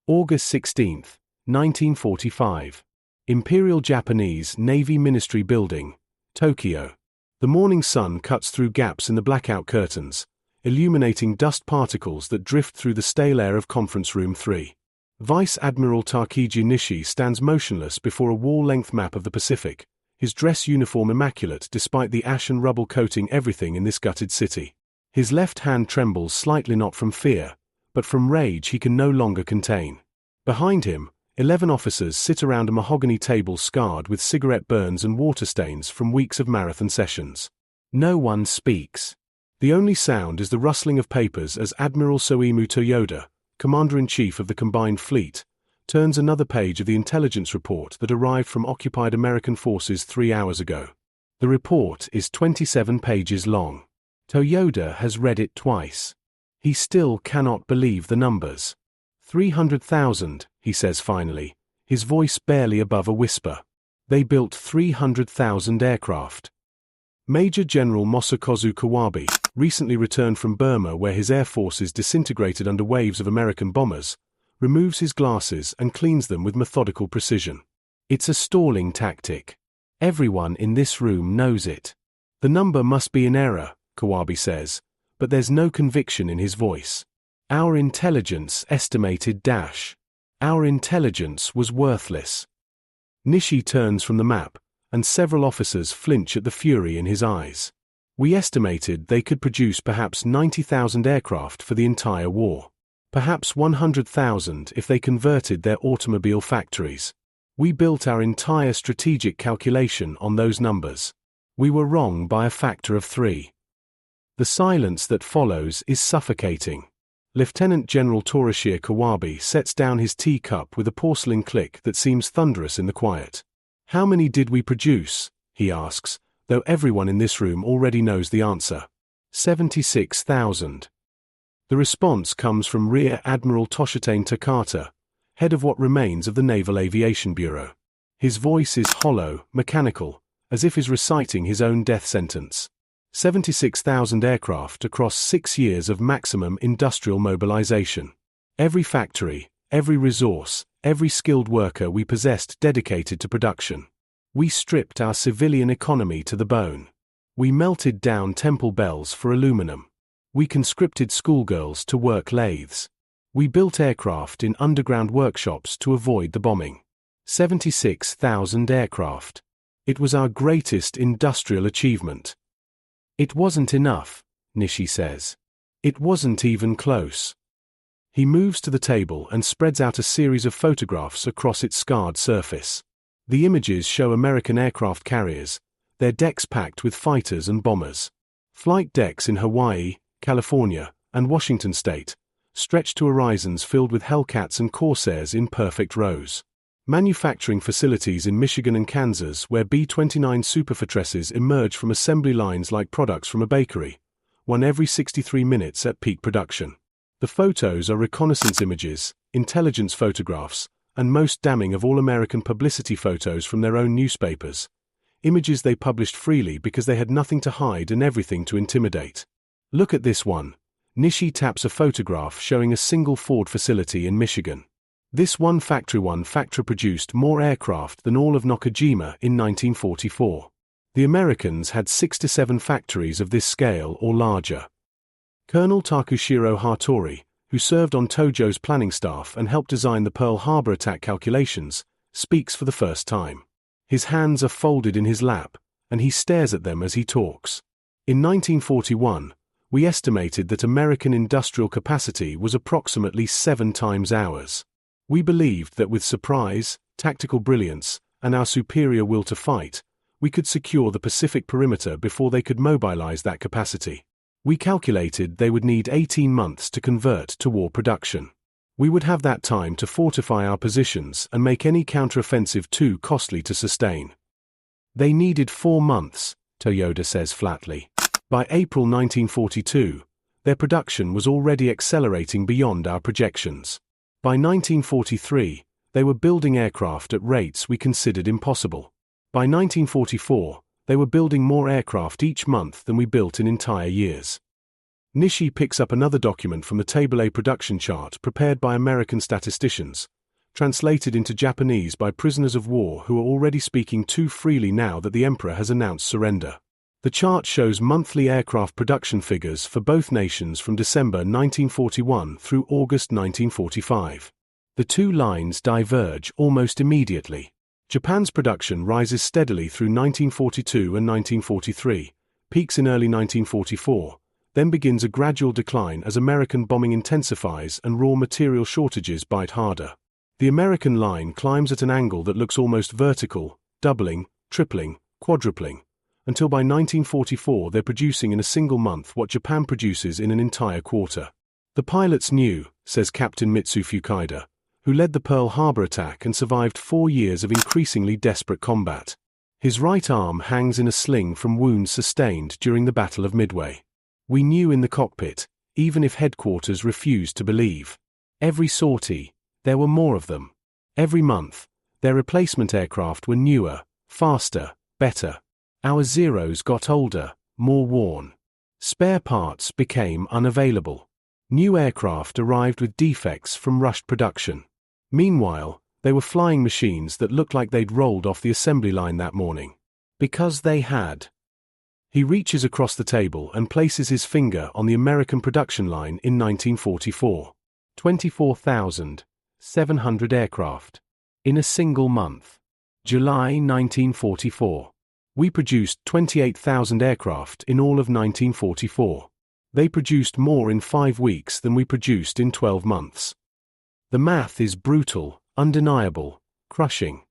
August 16, 1945. Imperial Japanese Navy Ministry Building, Tokyo. The morning sun cuts through gaps in the blackout curtains, illuminating dust particles that drift through the stale air of Conference Room 3. Vice Admiral Takijirō stands motionless before a wall-length map of the Pacific, his dress uniform immaculate despite the ash and rubble coating everything in this gutted city. His left hand trembles slightly, not from fear, but from rage he can no longer contain. Behind him, 11 officers sit around a mahogany table scarred with cigarette burns and water stains from weeks of marathon sessions. No one speaks. The only sound is the rustling of papers as Admiral Soemu Toyoda, Commander-in-Chief of the Combined Fleet, turns another page of the intelligence report that arrived from occupied American forces 3 hours ago. The report is 27 pages long. Toyoda has read it twice. He still cannot believe the numbers. 300,000, he says finally, his voice barely above a whisper. They built 300,000 aircraft. Major General Masakazu Kawabe, recently returned from Burma where his air forces disintegrated under waves of American bombers, removes his glasses and cleans them with methodical precision. It's a stalling tactic. Everyone in this room knows it. The number must be in error, Kawabe says, but there's no conviction in his voice. Our intelligence estimated dash. Our intelligence was worthless. Nishi turns from the map, and several officers flinch at the fury in his eyes. We estimated they could produce perhaps 90,000 aircraft for the entire war. Perhaps 100,000 if they converted their automobile factories. We built our entire strategic calculation on those numbers. We were wrong by a factor of 3. The silence that follows is suffocating. Lieutenant General Toshitane Kawabe sets down his teacup with a porcelain click that seems thunderous in the quiet. How many did we produce? He asks, though everyone in this room already knows the answer. 76,000. The response comes from Rear Admiral Toshitane Takata, head of what remains of the Naval Aviation Bureau. His voice is hollow, mechanical, as if he's reciting his own death sentence. 76,000 aircraft across 6 years of maximum industrial mobilization. Every factory, every resource, every skilled worker we possessed dedicated to production. We stripped our civilian economy to the bone. We melted down temple bells for aluminum. We conscripted schoolgirls to work lathes. We built aircraft in underground workshops to avoid the bombing. 76,000 aircraft. It was our greatest industrial achievement. It wasn't enough, Nishi says. It wasn't even close. He moves to the table and spreads out a series of photographs across its scarred surface. The images show American aircraft carriers, their decks packed with fighters and bombers. Flight decks in Hawaii, California, and Washington state, stretched to horizons filled with Hellcats and Corsairs in perfect rows. Manufacturing facilities in Michigan and Kansas where B-29 superfortresses emerge from assembly lines like products from a bakery, one every 63 minutes at peak production. The photos are reconnaissance images, intelligence photographs, and most damning of all American publicity photos from their own newspapers. Images they published freely because they had nothing to hide and everything to intimidate. Look at this one. Nishi taps a photograph showing a single Ford facility in Michigan. This one factory produced more aircraft than all of Nakajima in 1944. The Americans had 6 to 7 factories of this scale or larger. Colonel Takushiro Hattori, who served on Tojo's planning staff and helped design the Pearl Harbor attack calculations, speaks for the first time. His hands are folded in his lap, and he stares at them as he talks. In 1941, we estimated that American industrial capacity was approximately 7 times ours. We believed that with surprise, tactical brilliance, and our superior will to fight, we could secure the Pacific perimeter before they could mobilize that capacity. We calculated they would need 18 months to convert to war production. We would have that time to fortify our positions and make any counteroffensive too costly to sustain. They needed 4 months, Toyoda says flatly. By April 1942, their production was already accelerating beyond our projections. By 1943, they were building aircraft at rates we considered impossible. By 1944, they were building more aircraft each month than we built in entire years. Nishi picks up another document from the Table A production chart prepared by American statisticians, translated into Japanese by prisoners of war who are already speaking too freely now that the emperor has announced surrender. The chart shows monthly aircraft production figures for both nations from December 1941 through August 1945. The two lines diverge almost immediately. Japan's production rises steadily through 1942 and 1943, peaks in early 1944, then begins a gradual decline as American bombing intensifies and raw material shortages bite harder. The American line climbs at an angle that looks almost vertical, doubling, tripling, quadrupling, until by 1944 they're producing in a single month what Japan produces in an entire quarter. The pilots knew, says Captain Mitsuo Fuchida, who led the Pearl Harbor attack and survived 4 years of increasingly desperate combat. His right arm hangs in a sling from wounds sustained during the Battle of Midway. We knew in the cockpit, even if headquarters refused to believe. Every sortie, there were more of them. Every month, their replacement aircraft were newer, faster, better. Our Zeros got older, more worn. Spare parts became unavailable. New aircraft arrived with defects from rushed production. Meanwhile, they were flying machines that looked like they'd rolled off the assembly line that morning. Because they had. He reaches across the table and places his finger on the American production line in 1944. 24,700 aircraft. In a single month. July 1944. We produced 28,000 aircraft in all of 1944. They produced more in 5 weeks than we produced in 12 months. The math is brutal, undeniable, crushing.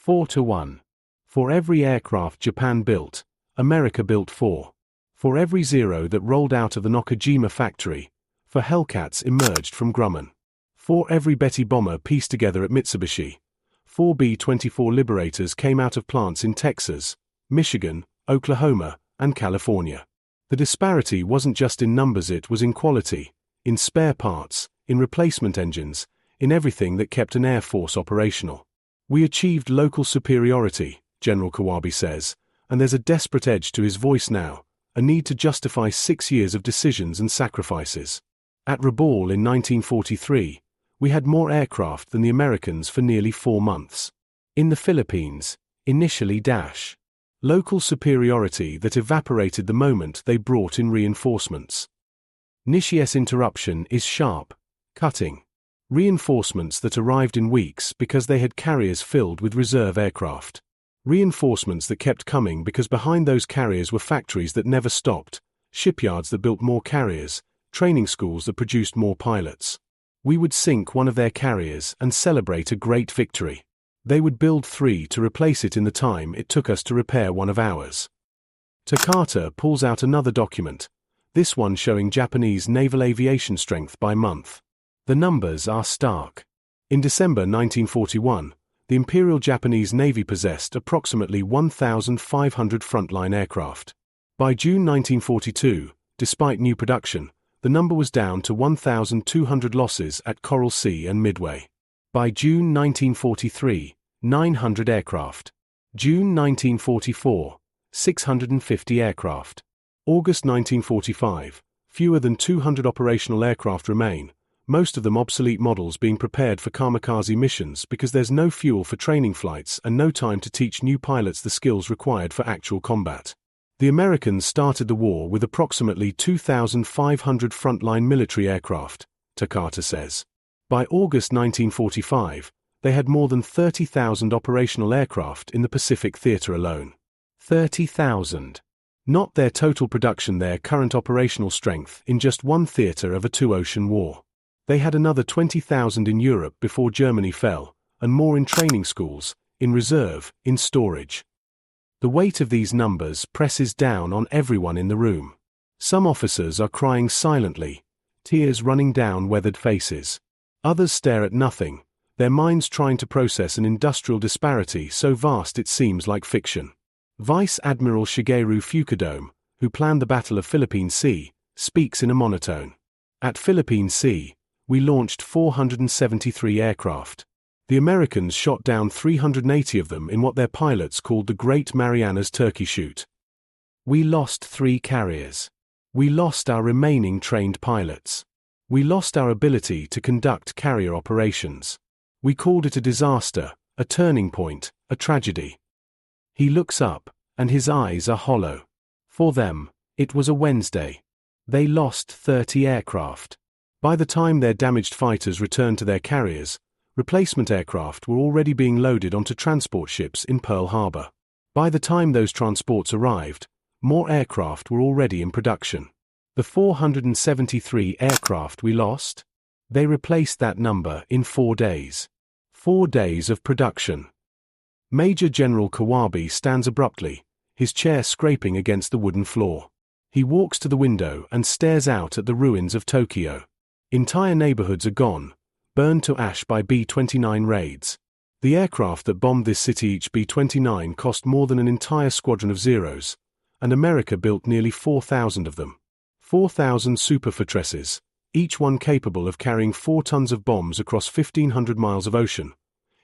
4-1. For every aircraft Japan built, America built 4. For every Zero that rolled out of the Nakajima factory, 4 Hellcats emerged from Grumman. For every Betty bomber pieced together at Mitsubishi, 4 B-24 Liberators came out of plants in Texas, Michigan, Oklahoma, and California. The disparity wasn't just in numbers, it was in quality, in spare parts, in replacement engines, in everything that kept an air force operational. We achieved local superiority, General Kawabe says, and there's a desperate edge to his voice now, a need to justify 6 years of decisions and sacrifices. At Rabaul in 1943, we had more aircraft than the Americans for nearly 4 months. In the Philippines, initially local superiority that evaporated the moment they brought in reinforcements. Nishi's interruption is sharp, cutting. Reinforcements that arrived in weeks because they had carriers filled with reserve aircraft. Reinforcements that kept coming because behind those carriers were factories that never stopped, shipyards that built more carriers, training schools that produced more pilots. We would sink one of their carriers and celebrate a great victory. They would build 3 to replace it in the time it took us to repair one of ours. Takata pulls out another document, this one showing Japanese naval aviation strength by month. The numbers are stark. In December 1941, the Imperial Japanese Navy possessed approximately 1,500 frontline aircraft. By June 1942, despite new production, the number was down to 1,200 losses at Coral Sea and Midway. By June 1943, 900 aircraft. June 1944, 650 aircraft. August 1945, fewer than 200 operational aircraft remain, most of them obsolete models being prepared for kamikaze missions because there's no fuel for training flights and no time to teach new pilots the skills required for actual combat. The Americans started the war with approximately 2,500 frontline military aircraft, Takata says. By August 1945, they had more than 30,000 operational aircraft in the Pacific Theater alone. 30,000. Not their total production, their current operational strength in just one theater of a 2-ocean war. They had another 20,000 in Europe before Germany fell, and more in training schools, in reserve, in storage. The weight of these numbers presses down on everyone in the room. Some officers are crying silently, tears running down weathered faces. Others stare at nothing, their minds trying to process an industrial disparity so vast it seems like fiction. Vice Admiral Shigeru Fukuda, who planned the Battle of Philippine Sea, speaks in a monotone. At Philippine Sea, we launched 473 aircraft. The Americans shot down 380 of them in what their pilots called the Great Marianas Turkey Shoot. We lost 3 carriers. We lost our remaining trained pilots. We lost our ability to conduct carrier operations. We called it a disaster, a turning point, a tragedy. He looks up, and his eyes are hollow. For them, it was a Wednesday. They lost 30 aircraft. By the time their damaged fighters returned to their carriers, replacement aircraft were already being loaded onto transport ships in Pearl Harbor. By the time those transports arrived, more aircraft were already in production. The 473 aircraft we lost? They replaced that number in 4 days. 4 days of production. Major General Kawabe stands abruptly, his chair scraping against the wooden floor. He walks to the window and stares out at the ruins of Tokyo. Entire neighborhoods are gone, burned to ash by B-29 raids. The aircraft that bombed this city, each B-29, cost more than an entire squadron of Zeros, and America built nearly 4,000 of them. 4,000 superfortresses, each one capable of carrying 4 tons of bombs across 1,500 miles of ocean,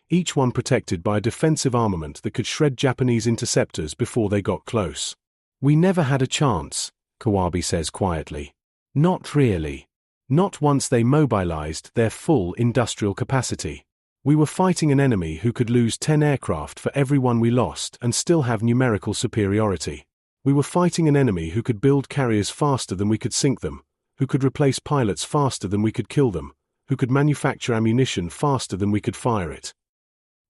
each one protected by a defensive armament that could shred Japanese interceptors before they got close. We never had a chance, Kawabe says quietly. Not really. Not once they mobilized their full industrial capacity. We were fighting an enemy who could lose 10 aircraft for every one we lost and still have numerical superiority. We were fighting an enemy who could build carriers faster than we could sink them, who could replace pilots faster than we could kill them, who could manufacture ammunition faster than we could fire it.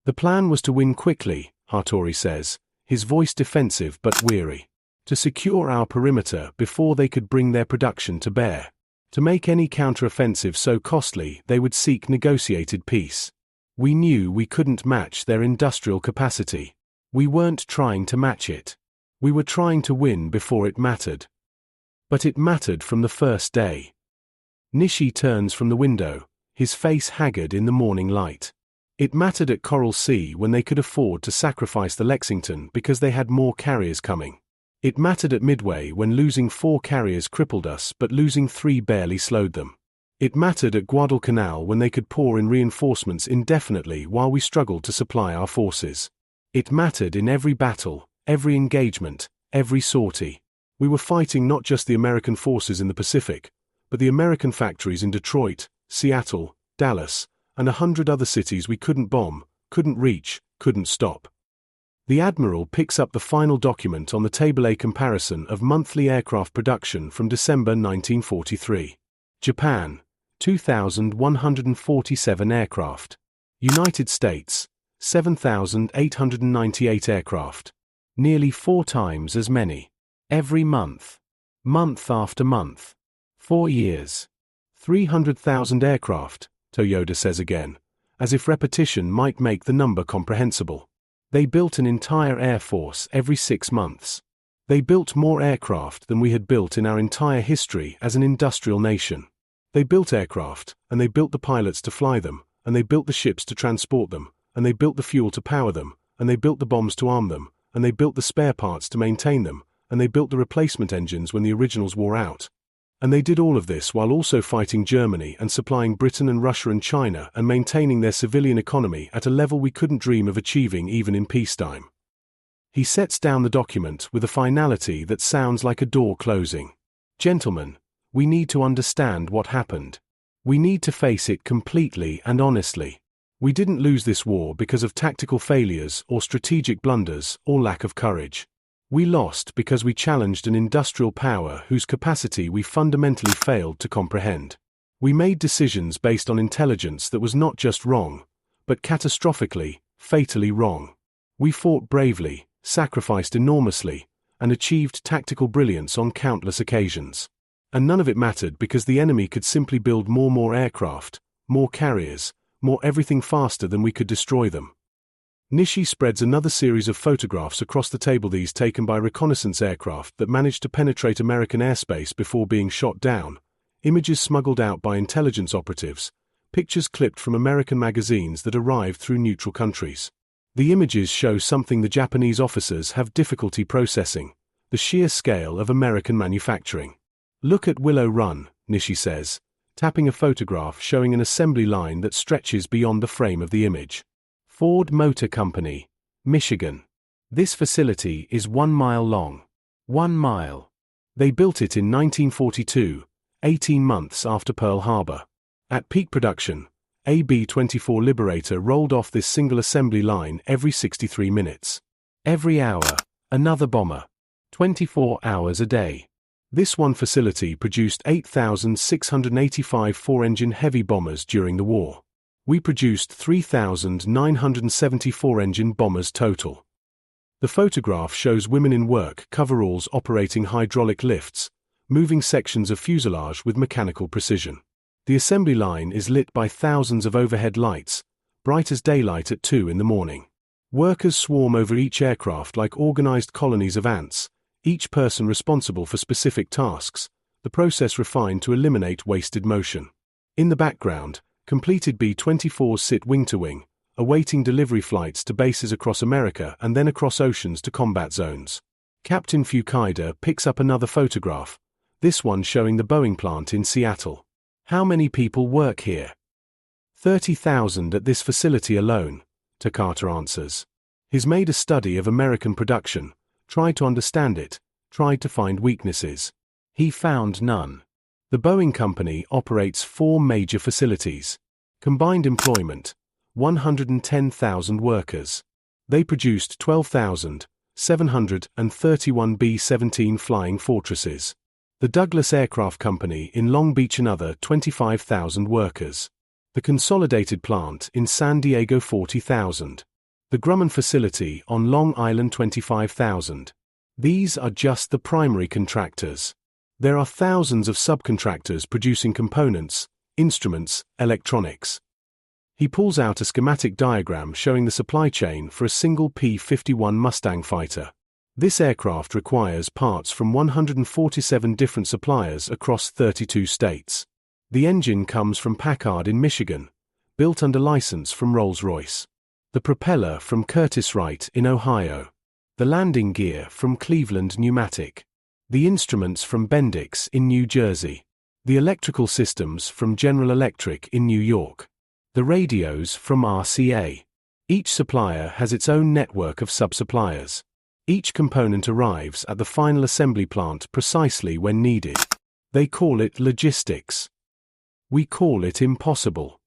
The plan was to win quickly, Hattori says, his voice defensive but weary. To secure our perimeter before they could bring their production to bear. To make any counteroffensive so costly they would seek negotiated peace. We knew we couldn't match their industrial capacity. We weren't trying to match it. We were trying to win before it mattered. But it mattered from the first day. Nishi turns from the window, his face haggard in the morning light. It mattered at Coral Sea when they could afford to sacrifice the Lexington because they had more carriers coming. It mattered at Midway when losing 4 carriers crippled us but losing 3 barely slowed them. It mattered at Guadalcanal when they could pour in reinforcements indefinitely while we struggled to supply our forces. It mattered in every battle, every engagement, every sortie. We were fighting not just the American forces in the Pacific, but the American factories in Detroit, Seattle, Dallas, and 100 other cities we couldn't bomb, couldn't reach, couldn't stop. The Admiral picks up the final document on the Table A comparison of monthly aircraft production from December 1943. Japan, 2,147 aircraft. United States, 7,898 aircraft. Nearly 4 times as many. Every month. Month after month. 4 years. 300,000 aircraft, Toyoda says again, as if repetition might make the number comprehensible. They built an entire air force every 6 months. They built more aircraft than we had built in our entire history as an industrial nation. They built aircraft, and they built the pilots to fly them, and they built the ships to transport them, and they built the fuel to power them, and they built the bombs to arm them, and they built the spare parts to maintain them, and they built the replacement engines when the originals wore out. And they did all of this while also fighting Germany and supplying Britain and Russia and China and maintaining their civilian economy at a level we couldn't dream of achieving even in peacetime. He sets down the document with a finality that sounds like a door closing. Gentlemen, we need to understand what happened. We need to face it completely and honestly. We didn't lose this war because of tactical failures or strategic blunders or lack of courage. We lost because we challenged an industrial power whose capacity we fundamentally failed to comprehend. We made decisions based on intelligence that was not just wrong, but catastrophically, fatally wrong. We fought bravely, sacrificed enormously, and achieved tactical brilliance on countless occasions. And none of it mattered because the enemy could simply build more aircraft, more carriers, more everything faster than we could destroy them. Nishi spreads another series of photographs across the table, these taken by reconnaissance aircraft that managed to penetrate American airspace before being shot down, images smuggled out by intelligence operatives, pictures clipped from American magazines that arrived through neutral countries. The images show something the Japanese officers have difficulty processing: the sheer scale of American manufacturing. Look at Willow Run, Nishi says, tapping a photograph showing an assembly line that stretches beyond the frame of the image. Ford Motor Company, Michigan. This facility is 1 mile long. 1 mile. They built it in 1942, 18 months after Pearl Harbor. At peak production, a B-24 Liberator rolled off this single assembly line every 63 minutes. Every hour, another bomber. 24 hours a day. This one facility produced 8,685 four-engine heavy bombers during the war. We produced 3,970 four-engine bombers total. The photograph shows women in work coveralls operating hydraulic lifts, moving sections of fuselage with mechanical precision. The assembly line is lit by thousands of overhead lights, bright as daylight at 2 in the morning. Workers swarm over each aircraft like organized colonies of ants, each person responsible for specific tasks, the process refined to eliminate wasted motion. In the background, completed B-24s sit wing-to-wing, awaiting delivery flights to bases across America and then across oceans to combat zones. Captain Fuchida picks up another photograph, this one showing the Boeing plant in Seattle. How many people work here? 30,000 at this facility alone, Takata answers. He's made a study of American production, tried to understand it, tried to find weaknesses. He found none. The Boeing company operates 4 major facilities. Combined employment, 110,000 workers. They produced 12,731 B-17 Flying Fortresses. The Douglas Aircraft Company in Long Beach another 25,000 workers. The Consolidated Plant in San Diego 40,000. The Grumman Facility on Long Island 25,000. These are just the primary contractors. There are thousands of subcontractors producing components, instruments, electronics. He pulls out a schematic diagram showing the supply chain for a single P-51 Mustang fighter. This aircraft requires parts from 147 different suppliers across 32 states. The engine comes from Packard in Michigan, built under license from Rolls-Royce. The propeller from Curtiss-Wright in Ohio. The landing gear from Cleveland Pneumatic. The instruments from Bendix in New Jersey. The electrical systems from General Electric in New York. The radios from RCA. Each supplier has its own network of sub-suppliers. Each component arrives at the final assembly plant precisely when needed. They call it logistics. We call it impossible.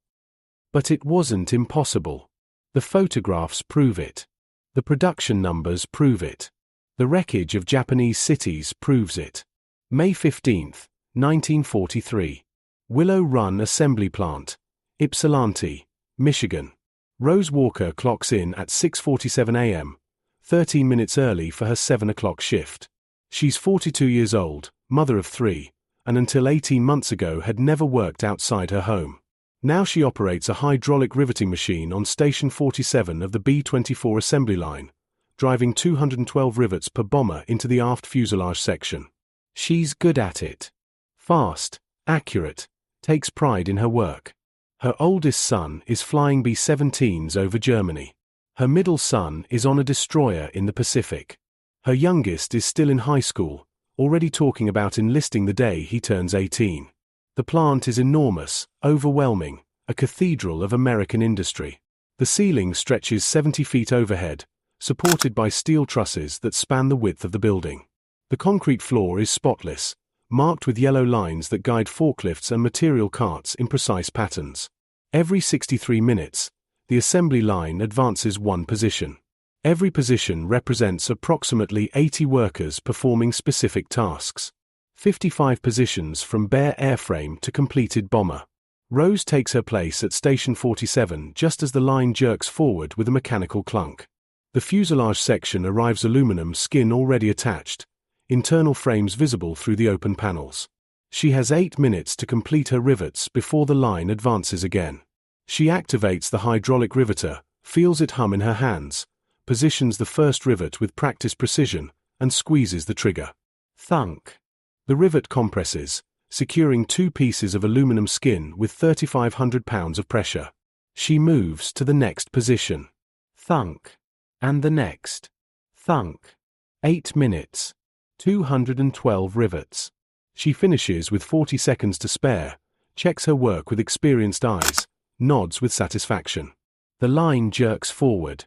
But it wasn't impossible. The photographs prove it. The production numbers prove it. The wreckage of Japanese cities proves it. May 15, 1943. Willow Run Assembly Plant, Ypsilanti, Michigan. Rose Walker clocks in at 6:47 a.m., 13 minutes early for her 7 o'clock shift. She's 42 years old, mother of 3, and until 18 months ago had never worked outside her home. Now she operates a hydraulic riveting machine on Station 47 of the B-24 assembly line, driving 212 rivets per bomber into the aft fuselage section. She's good at it. Fast, accurate, takes pride in her work. Her oldest son is flying B-17s over Germany. Her middle son is on a destroyer in the Pacific. Her youngest is still in high school, already talking about enlisting the day he turns 18. The plant is enormous, overwhelming, a cathedral of American industry. The ceiling stretches 70 feet overhead, supported by steel trusses that span the width of the building. The concrete floor is spotless, marked with yellow lines that guide forklifts and material carts in precise patterns. Every 63 minutes, the assembly line advances one position. Every position represents approximately 80 workers performing specific tasks. 55 positions from bare airframe to completed bomber. Rose takes her place at Station 47 just as the line jerks forward with a mechanical clunk. The fuselage section arrives aluminum skin already attached, internal frames visible through the open panels. She has 8 minutes to complete her rivets before the line advances again. She activates the hydraulic riveter, feels it hum in her hands, positions the first rivet with practiced precision, and squeezes the trigger. Thunk. The rivet compresses, securing 2 pieces of aluminum skin with 3,500 pounds of pressure. She moves to the next position. Thunk. And the next. Thunk. 8 minutes. 212 rivets. She finishes with 40 seconds to spare, checks her work with experienced eyes, nods with satisfaction. The line jerks forward.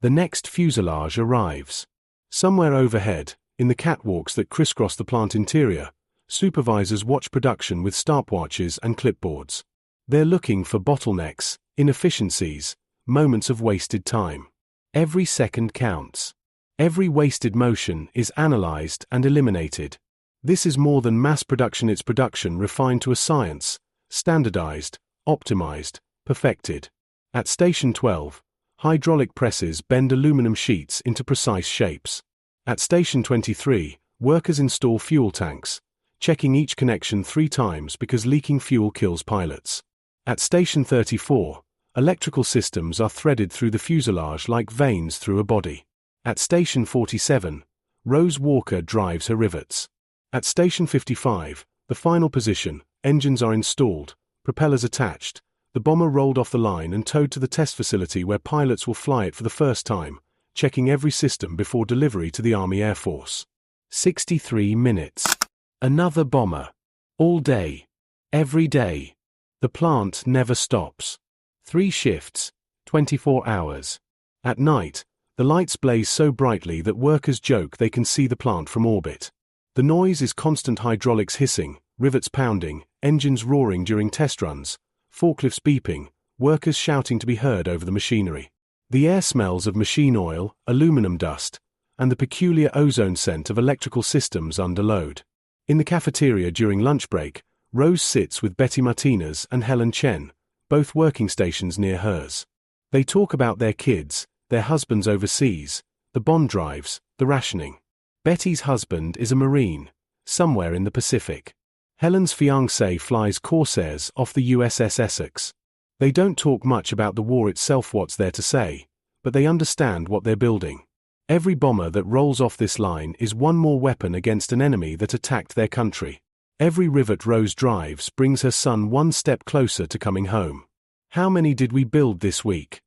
The next fuselage arrives. Somewhere overhead, In the catwalks that crisscross the plant interior, supervisors watch production with stopwatches and clipboards. They're looking for bottlenecks, inefficiencies, moments of wasted time. Every second counts. Every wasted motion is analyzed and eliminated. This is more than mass production, it's production refined to a science, standardized, optimized, perfected. At Station 12, hydraulic presses bend aluminum sheets into precise shapes. At Station 23, workers install fuel tanks, checking each connection 3 times because leaking fuel kills pilots. At Station 34, electrical systems are threaded through the fuselage like veins through a body. At Station 47, Rose Walker drives her rivets. At Station 55, the final position, engines are installed, propellers attached, the bomber rolled off the line and towed to the test facility where pilots will fly it for the first time, checking every system before delivery to the Army Air Force. 63 minutes. Another bomber. All day. Every day. The plant never stops. 3 shifts. 24 hours. At night, the lights blaze so brightly that workers joke they can see the plant from orbit. The noise is constant hydraulics hissing, rivets pounding, engines roaring during test runs, forklifts beeping, workers shouting to be heard over the machinery. The air smells of machine oil, aluminum dust, and the peculiar ozone scent of electrical systems under load. In the cafeteria during lunch break, Rose sits with Betty Martinez and Helen Chen, both working stations near hers. They talk about their kids, their husbands overseas, the bond drives, the rationing. Betty's husband is a Marine, somewhere in the Pacific. Helen's fiancé flies Corsairs off the USS Essex. They don't talk much about the war itself, what's there to say, but they understand what they're building. Every bomber that rolls off this line is one more weapon against an enemy that attacked their country. Every rivet Rose drives brings her son one step closer to coming home. How many did we build this week?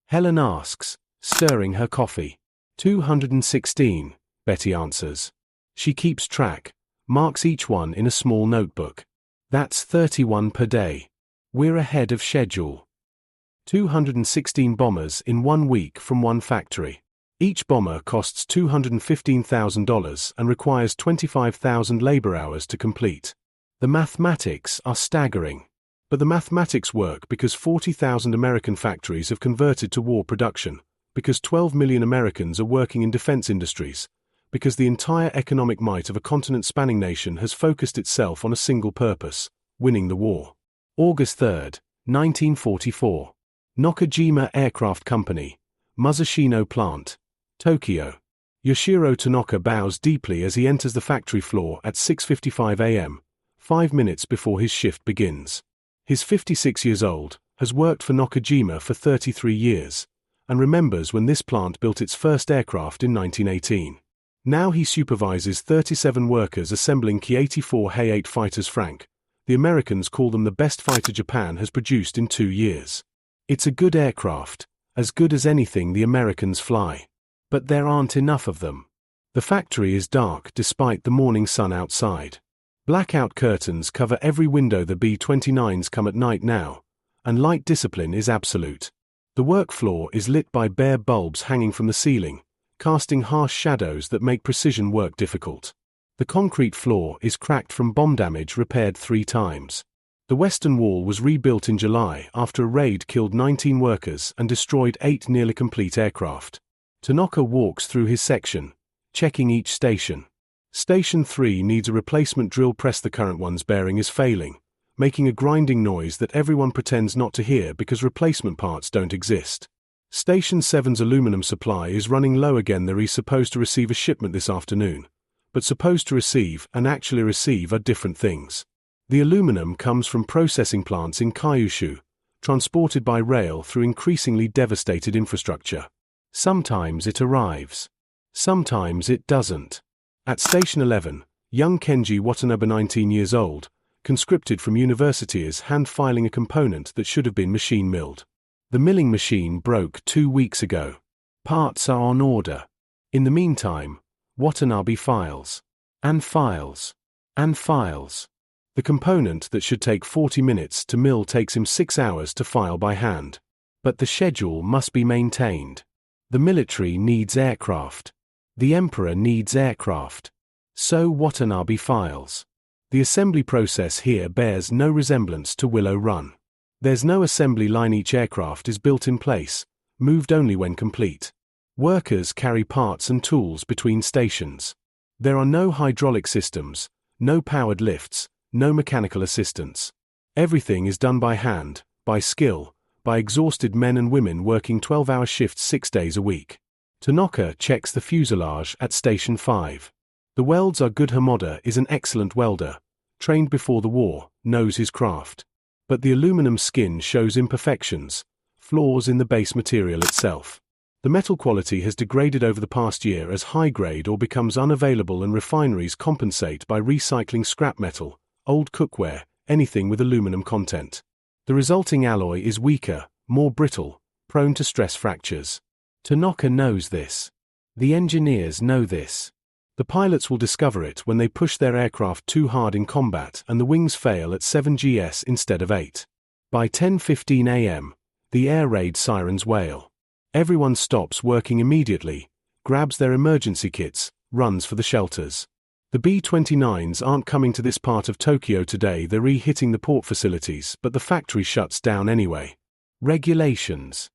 Helen asks, stirring her coffee. 216, Betty answers. She keeps track, marks each one in a small notebook. That's 31 per day. We're ahead of schedule. 216 bombers in 1 week from one factory. Each bomber costs $215,000 and requires 25,000 labor hours to complete. The mathematics are staggering. But the mathematics work because 40,000 American factories have converted to war production, because 12 million Americans are working in defense industries, because the entire economic might of a continent-spanning nation has focused itself on a single purpose: winning the war. August 3, 1944. Nakajima Aircraft Company, Musashino Plant, Tokyo. Yoshiro Tanaka bows deeply as he enters the factory floor at 6:55 a.m., 5 minutes before his shift begins. He's 56 years old, has worked for Nakajima for 33 years, and remembers when this plant built its first aircraft in 1918. Now he supervises 37 workers assembling Ki-84 He-8 fighters. Frank, the Americans call them the best fighter Japan has produced in 2 years. It's a good aircraft, as good as anything the Americans fly. But there aren't enough of them. The factory is dark despite the morning sun outside. Blackout curtains cover every window. The B-29s come at night now, and light discipline is absolute. The work floor is lit by bare bulbs hanging from the ceiling, casting harsh shadows that make precision work difficult. The concrete floor is cracked from bomb damage, repaired 3 times. The western wall was rebuilt in July after a raid killed 19 workers and destroyed 8 nearly complete aircraft. Tanaka walks through his section, checking each station. Station 3 needs a replacement drill press. The current one's bearing is failing, making a grinding noise that everyone pretends not to hear because replacement parts don't exist. Station 7's aluminum supply is running low again. They're supposed to receive a shipment this afternoon, but supposed to receive and actually receive are different things. The aluminum comes from processing plants in Kyushu, transported by rail through increasingly devastated infrastructure. Sometimes it arrives. Sometimes it doesn't. At Station 11, young Kenji Watanabe, 19 years old, conscripted from university, is hand-filing a component that should have been machine-milled. The milling machine broke 2 weeks ago. Parts are on order. In the meantime, Watanabe files. And files. And files. The component that should take 40 minutes to mill takes him 6 hours to file by hand. But the schedule must be maintained. The military needs aircraft. The Emperor needs aircraft. So Watanabe files. The assembly process here bears no resemblance to Willow Run. There's no assembly line, each aircraft is built in place, moved only when complete. Workers carry parts and tools between stations. There are no hydraulic systems, no powered lifts, no mechanical assistance. Everything is done by hand, by skill, by exhausted men and women working 12-hour shifts 6 days a week. Tanaka checks the fuselage at Station 5. The welds are good. Hamoda is an excellent welder, trained before the war, knows his craft. But the aluminum skin shows imperfections, flaws in the base material itself. The metal quality has degraded over the past year as high-grade ore becomes unavailable and refineries compensate by recycling scrap metal, old cookware, anything with aluminum content. The resulting alloy is weaker, more brittle, prone to stress fractures. Tanaka knows this. The engineers know this. The pilots will discover it when they push their aircraft too hard in combat and the wings fail at 7 GS instead of 8. By 10:15 a.m., the air raid sirens wail. Everyone stops working immediately, grabs their emergency kits, runs for the shelters. The B-29s aren't coming to this part of Tokyo today. They're re-hitting the port facilities, but the factory shuts down anyway. Regulations.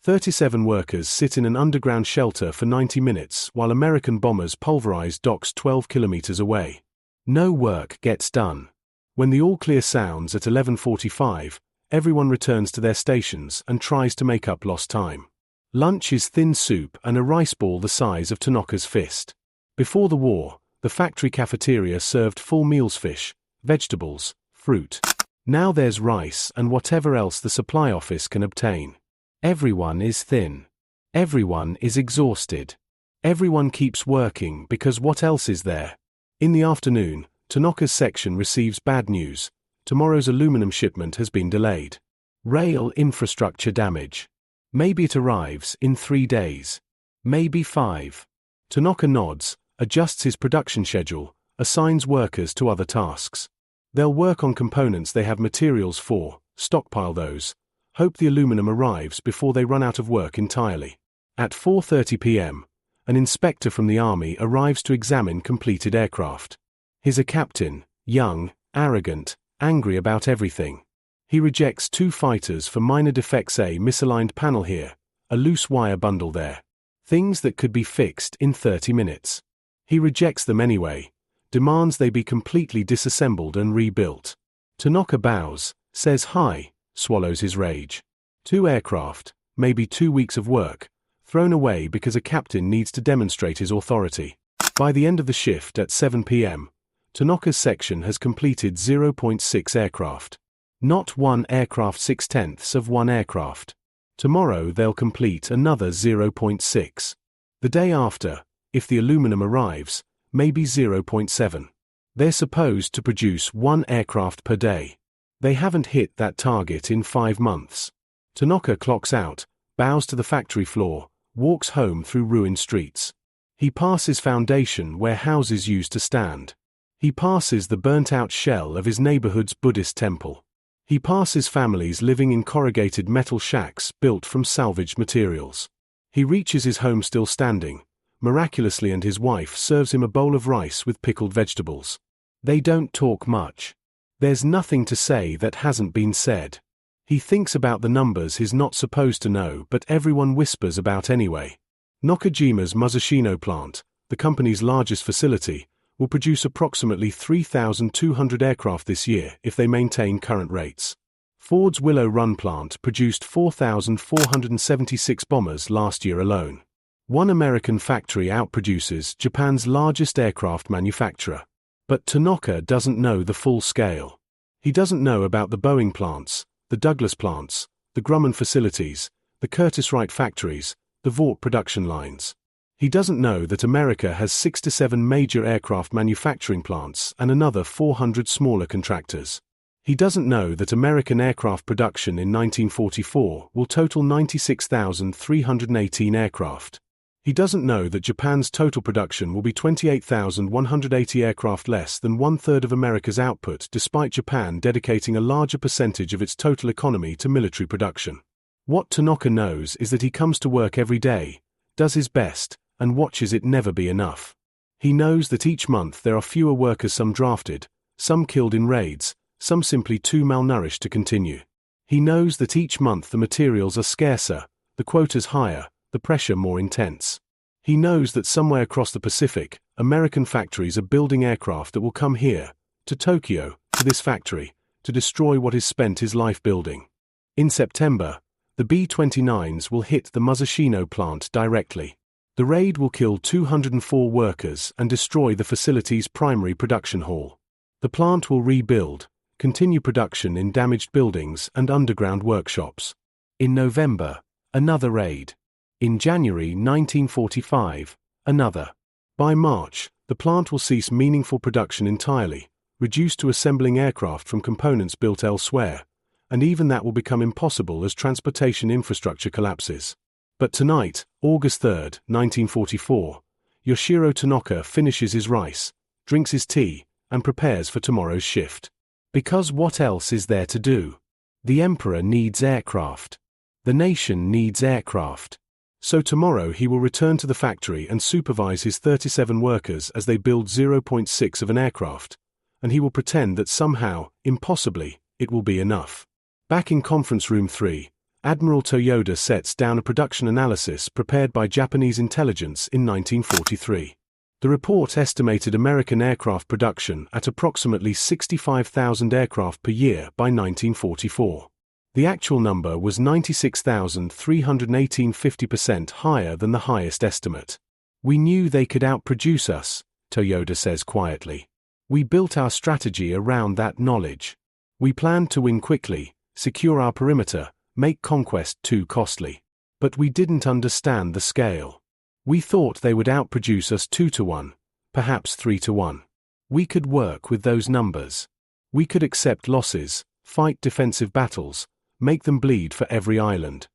37 workers sit in an underground shelter for 90 minutes while American bombers pulverize docks 12 kilometers away. No work gets done. When the all-clear sounds at 11:45, everyone returns to their stations and tries to make up lost time. Lunch is thin soup and a rice ball the size of Tanaka's fist. Before the war, the factory cafeteria served full meals: fish, vegetables, fruit. Now there's rice and whatever else the supply office can obtain. Everyone is thin. Everyone is exhausted. Everyone keeps working because what else is there? In the afternoon, Tanaka's section receives bad news. Tomorrow's aluminum shipment has been delayed. Rail infrastructure damage. Maybe it arrives in 3 days. Maybe 5. Tanaka nods, adjusts his production schedule, assigns workers to other tasks. They'll work on components they have materials for, stockpile those, hope the aluminum arrives before they run out of work entirely. At 4:30 p.m., an inspector from the army arrives to examine completed aircraft. He's a captain, young, arrogant, angry about everything. He rejects 2 fighters for minor defects: a misaligned panel here, a loose wire bundle there. Things that could be fixed in 30 minutes. He rejects them anyway, demands they be completely disassembled and rebuilt. Tanaka bows, says hi, swallows his rage. 2 aircraft, maybe 2 weeks of work, thrown away because a captain needs to demonstrate his authority. By the end of the shift at 7 p.m., Tanaka's section has completed 0.6 aircraft. Not 1 aircraft, 6/10 of 1 aircraft. Tomorrow they'll complete another 0.6. The day after, if the aluminum arrives, maybe 0.7. They're supposed to produce 1 aircraft per day. They haven't hit that target in 5 months. Tanaka clocks out, bows to the factory floor, walks home through ruined streets. He passes foundation where houses used to stand. He passes the burnt-out shell of his neighborhood's Buddhist temple. He passes families living in corrugated metal shacks built from salvaged materials. He reaches his home still standing, miraculously, and his wife serves him a bowl of rice with pickled vegetables. They don't talk much. There's nothing to say that hasn't been said. He thinks about the numbers he's not supposed to know, but everyone whispers about anyway. Nakajima's Musashino plant, the company's largest facility, will produce approximately 3,200 aircraft this year if they maintain current rates. Ford's Willow Run plant produced 4,476 bombers last year alone. One American factory outproduces Japan's largest aircraft manufacturer. But Tanaka doesn't know the full scale. He doesn't know about the Boeing plants, the Douglas plants, the Grumman facilities, the Curtiss-Wright factories, the Vought production lines. He doesn't know that America has 6 to 7 major aircraft manufacturing plants and another 400 smaller contractors. He doesn't know that American aircraft production in 1944 will total 96,318 aircraft. He doesn't know that Japan's total production will be 28,180 aircraft, less than 1/3 of America's output, despite Japan dedicating a larger percentage of its total economy to military production. What Tanaka knows is that he comes to work every day, does his best, and watches it never be enough. He knows that each month there are fewer workers, some drafted, some killed in raids, some simply too malnourished to continue. He knows that each month the materials are scarcer, the quotas higher, the pressure more intense. He knows that somewhere across the Pacific, American factories are building aircraft that will come here, to Tokyo, to this factory, to destroy what is spent his life building. In September, the B-29s will hit the Musashino plant directly. The raid will kill 204 workers and destroy the facility's primary production hall. The plant will rebuild, continue production in damaged buildings and underground workshops. In November, another raid. In January 1945, another. By March, the plant will cease meaningful production entirely, reduced to assembling aircraft from components built elsewhere, and even that will become impossible as transportation infrastructure collapses. But tonight, August 3, 1944, Yoshiro Tanaka finishes his rice, drinks his tea, and prepares for tomorrow's shift. Because what else is there to do? The Emperor needs aircraft. The nation needs aircraft. So tomorrow he will return to the factory and supervise his 37 workers as they build 0.6 of an aircraft, and he will pretend that somehow, impossibly, it will be enough. Back in Conference Room 3, Admiral Toyoda sets down a production analysis prepared by Japanese intelligence in 1943. The report estimated American aircraft production at approximately 65,000 aircraft per year by 1944. The actual number was 96,318, 50% higher than the highest estimate. We knew they could outproduce us, Toyoda says quietly. We built our strategy around that knowledge. We planned to win quickly, secure our perimeter, make conquest too costly. But we didn't understand the scale. We thought they would outproduce us 2-1, perhaps 3-1. We could work with those numbers. We could accept losses, fight defensive battles, make them bleed for every island.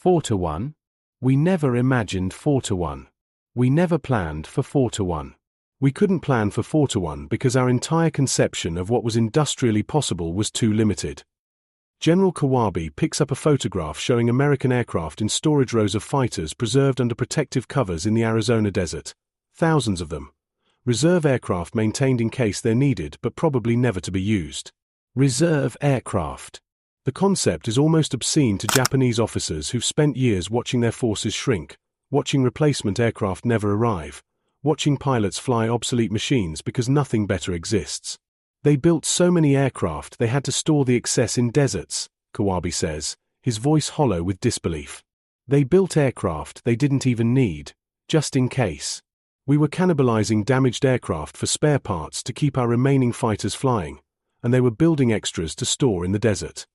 4-1? We never imagined 4-1. We never planned for 4-1. We couldn't plan for 4-1 because our entire conception of what was industrially possible was too limited. General Kawabe picks up a photograph showing American aircraft in storage rows of fighters preserved under protective covers in the Arizona desert. Thousands of them. Reserve aircraft maintained in case they're needed but probably never to be used. Reserve aircraft. The concept is almost obscene to Japanese officers who've spent years watching their forces shrink, watching replacement aircraft never arrive, watching pilots fly obsolete machines because nothing better exists. They built so many aircraft they had to store the excess in deserts, Kawabe says, his voice hollow with disbelief. They built aircraft they didn't even need, just in case. We were cannibalizing damaged aircraft for spare parts to keep our remaining fighters flying, and they were building extras to store in the desert.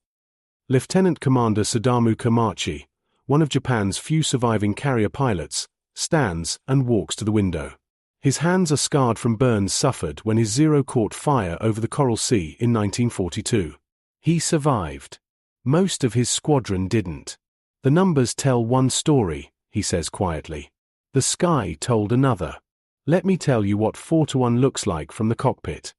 Lieutenant Commander Sadamu Komachi, one of Japan's few surviving carrier pilots, stands and walks to the window. His hands are scarred from burns suffered when his Zero caught fire over the Coral Sea in 1942. He survived. Most of his squadron didn't. The numbers tell one story, he says quietly. The sky told another. Let me tell you what 4-1 looks like from the cockpit.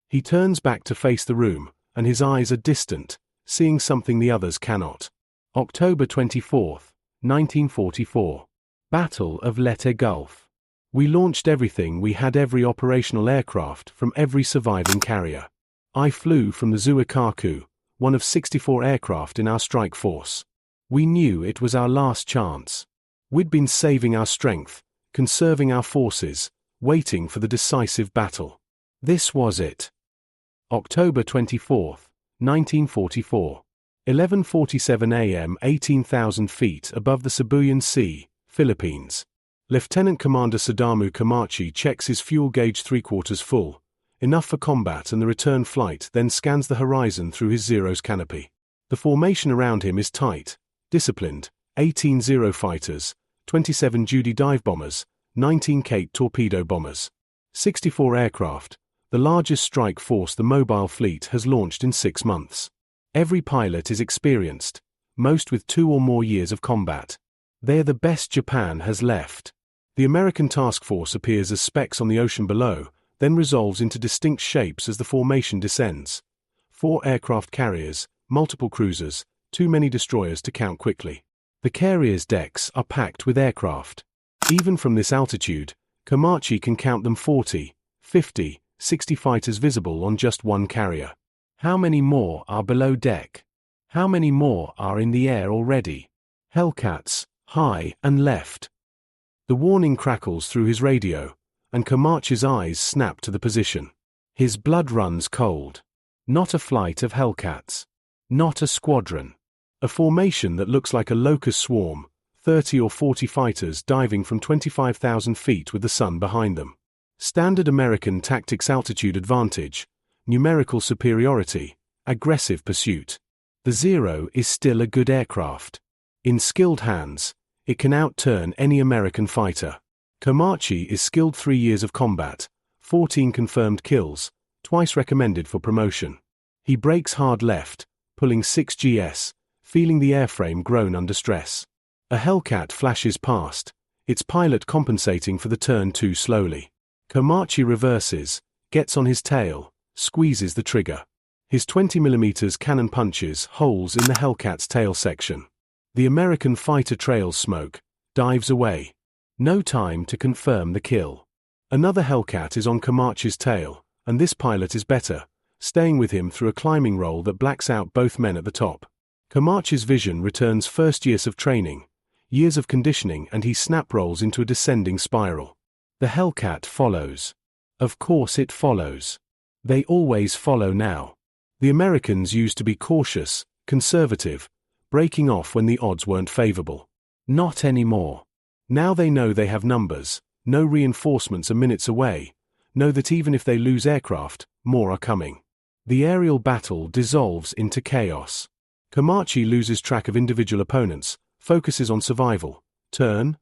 He turns back to face the room, and his eyes are distant, seeing something the others cannot. October 24, 1944. Battle of Leyte Gulf. We launched everything we had, every operational aircraft from every surviving carrier. I flew from the Zuikaku, one of 64 aircraft in our strike force. We knew it was our last chance. We'd been saving our strength, conserving our forces, waiting for the decisive battle. This was it. October 24, 1944. 11:47 a.m. 18,000 feet above the Sibuyan Sea, Philippines. Lieutenant Commander Sadamu Komachi checks his fuel gauge 3/4 full, enough for combat and the return flight, then scans the horizon through his Zero's canopy. The formation around him is tight, disciplined, 18 Zero fighters, 27 Judy dive bombers, 19 Kate torpedo bombers. 64 aircraft, the largest strike force the mobile fleet has launched in 6 months. Every pilot is experienced, most with 2 or more years of combat. They're the best Japan has left. The American task force appears as specks on the ocean below, then resolves into distinct shapes as the formation descends. 4 aircraft carriers, multiple cruisers, too many destroyers to count quickly. The carriers' decks are packed with aircraft. Even from this altitude, Komachi can count them 40, 50, 60 fighters visible on just one carrier. How many more are below deck? How many more are in the air already? Hellcats, high and left. The warning crackles through his radio, and Komachi's eyes snap to the position. His blood runs cold. Not a flight of Hellcats. Not a squadron. A formation that looks like a locust swarm, 30 or 40 fighters diving from 25,000 feet with the sun behind them. Standard American tactics: altitude advantage, numerical superiority, aggressive pursuit. The Zero is still a good aircraft. In skilled hands, it can outturn any American fighter. Komachi is skilled: 3 years of combat, 14 confirmed kills, twice recommended for promotion. He brakes hard left, pulling 6 GS, feeling the airframe groan under stress. A Hellcat flashes past, its pilot compensating for the turn too slowly. Komachi reverses, gets on his tail, squeezes the trigger. His 20mm cannon punches holes in the Hellcat's tail section. The American fighter trails smoke, dives away. No time to confirm the kill. Another Hellcat is on Komachi's tail, and this pilot is better, staying with him through a climbing roll that blacks out both men at the top. Komachi's vision returns: first years of training, years of conditioning, and he snap rolls into a descending spiral. The Hellcat follows. Of course it follows. They always follow now. The Americans used to be cautious, conservative, breaking off when the odds weren't favorable. Not anymore. Now they know they have numbers, no reinforcements are minutes away, know that even if they lose aircraft, more are coming. The aerial battle dissolves into chaos. Komachi loses track of individual opponents, focuses on survival. Turn,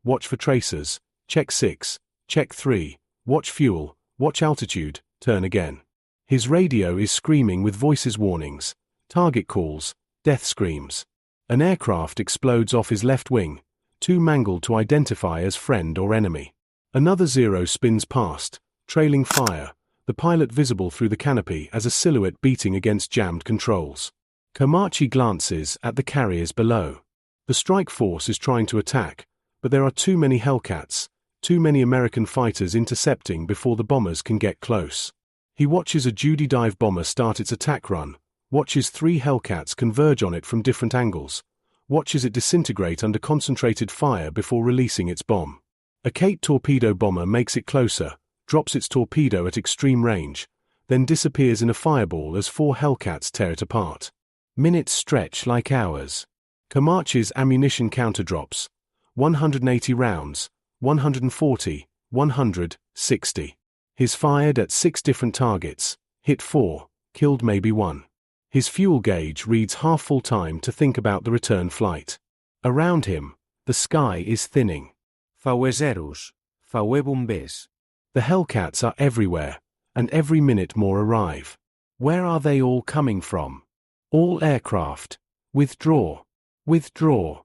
watch for tracers, check 6, check 3, watch fuel, watch altitude, turn again. His radio is screaming with voices: warnings, target calls, death screams. An aircraft explodes off his left wing, too mangled to identify as friend or enemy. Another Zero spins past, trailing fire, the pilot visible through the canopy as a silhouette beating against jammed controls. Komachi glances at the carriers below. The strike force is trying to attack, but there are too many Hellcats, too many American fighters intercepting before the bombers can get close. He watches a Judy dive bomber start its attack run, watches 3 Hellcats converge on it from different angles, watches it disintegrate under concentrated fire before releasing its bomb. A Kate torpedo bomber makes it closer, drops its torpedo at extreme range, then disappears in a fireball as 4 Hellcats tear it apart. Minutes stretch like hours. Komachi's ammunition counter drops. 180 rounds, 140, 100, 60. He's fired at 6 different targets, hit 4, killed maybe 1. His fuel gauge reads half full time to think about the return flight. Around him, the sky is thinning. Fauezeros, Fauebumbes. The Hellcats are everywhere, and every minute more arrive. Where are they all coming from? All aircraft. Withdraw. Withdraw.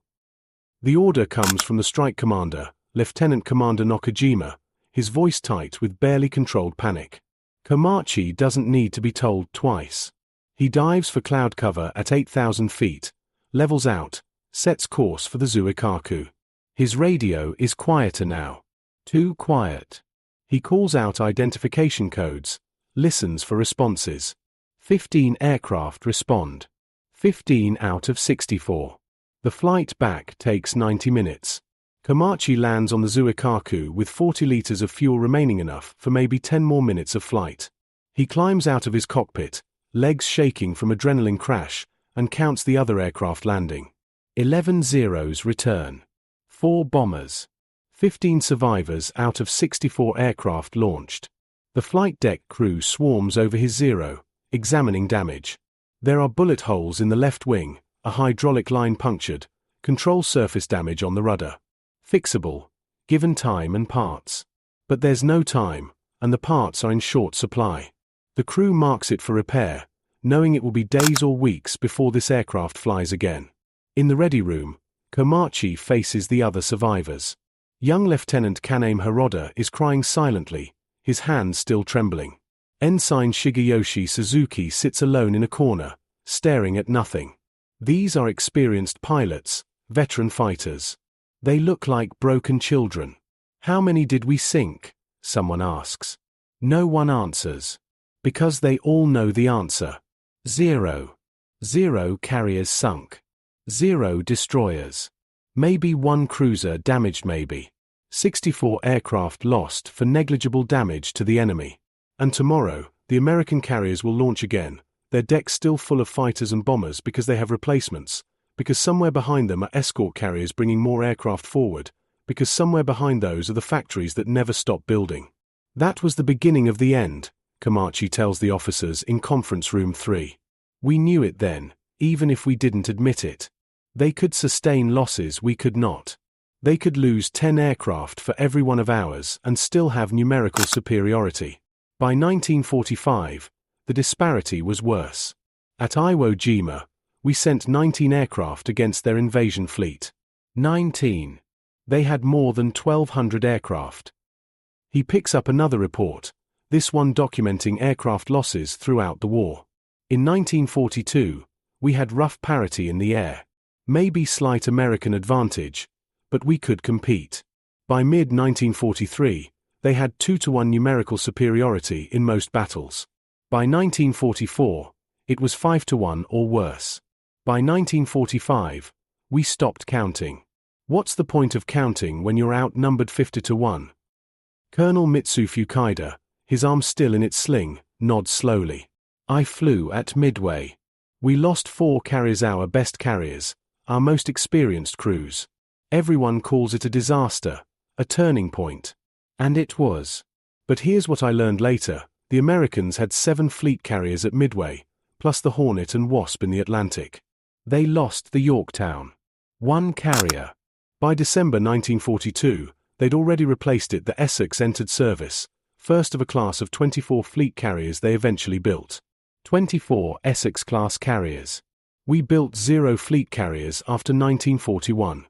The order comes from the strike commander, Lieutenant Commander Nakajima, his voice tight with barely controlled panic. Komachi doesn't need to be told twice. He dives for cloud cover at 8,000 feet, levels out, sets course for the Zuikaku. His radio is quieter now. Too quiet. He calls out identification codes, listens for responses. 15 aircraft respond. 15 out of 64. The flight back takes 90 minutes. Komachi lands on the Zuikaku with 40 liters of fuel remaining, enough for maybe 10 more minutes of flight. He climbs out of his cockpit, legs shaking from adrenaline crash, and counts the other aircraft landing. 11 Zeros return. 4 bombers. 15 survivors out of 64 aircraft launched. The flight deck crew swarms over his Zero, examining damage. There are bullet holes in the left wing, a hydraulic line punctured, control surface damage on the rudder. Fixable, given time and parts. But there's no time, and the parts are in short supply. The crew marks it for repair, knowing it will be days or weeks before this aircraft flies again. In the ready room, Komachi faces the other survivors. Young Lieutenant Kaname Hiroda is crying silently, his hands still trembling. Ensign Shigeyoshi Suzuki sits alone in a corner, staring at nothing. These are experienced pilots, veteran fighters. They look like broken children. How many did we sink? Someone asks. No one answers. Because they all know the answer. 0. 0 carriers sunk. 0 destroyers. Maybe 1 cruiser damaged, maybe. 64 aircraft lost for negligible damage to the enemy. And tomorrow, the American carriers will launch again, their decks still full of fighters and bombers because they have replacements, because somewhere behind them are escort carriers bringing more aircraft forward, because somewhere behind those are the factories that never stop building. That was the beginning of the end, Komachi tells the officers in Conference Room 3. We knew it then, even if we didn't admit it. They could sustain losses we could not. They could lose 10 aircraft for every one of ours and still have numerical superiority. By 1945, the disparity was worse. At Iwo Jima, we sent 19 aircraft against their invasion fleet. 19. They had more than 1,200 aircraft. He picks up another report, this one documenting aircraft losses throughout the war. In 1942, we had rough parity in the air. Maybe slight American advantage, but we could compete. By mid-1943, they had 2-to-1 numerical superiority in most battles. By 1944, it was 5-to-1 or worse. By 1945, we stopped counting. What's the point of counting when you're outnumbered 50-to-1? Colonel Mitsuo Fuchida, his arm still in its sling, nods slowly. I flew at Midway. We lost 4 carriers, our best carriers, our most experienced crews. Everyone calls it a disaster, a turning point. And it was. But here's what I learned later. The Americans had 7 fleet carriers at Midway, plus the Hornet and Wasp in the Atlantic. They lost the Yorktown. 1 carrier. By December 1942, they'd already replaced it. The Essex entered service, first of a class of 24 fleet carriers they eventually built. 24 Essex-class carriers. We built 0 fleet carriers after 1941.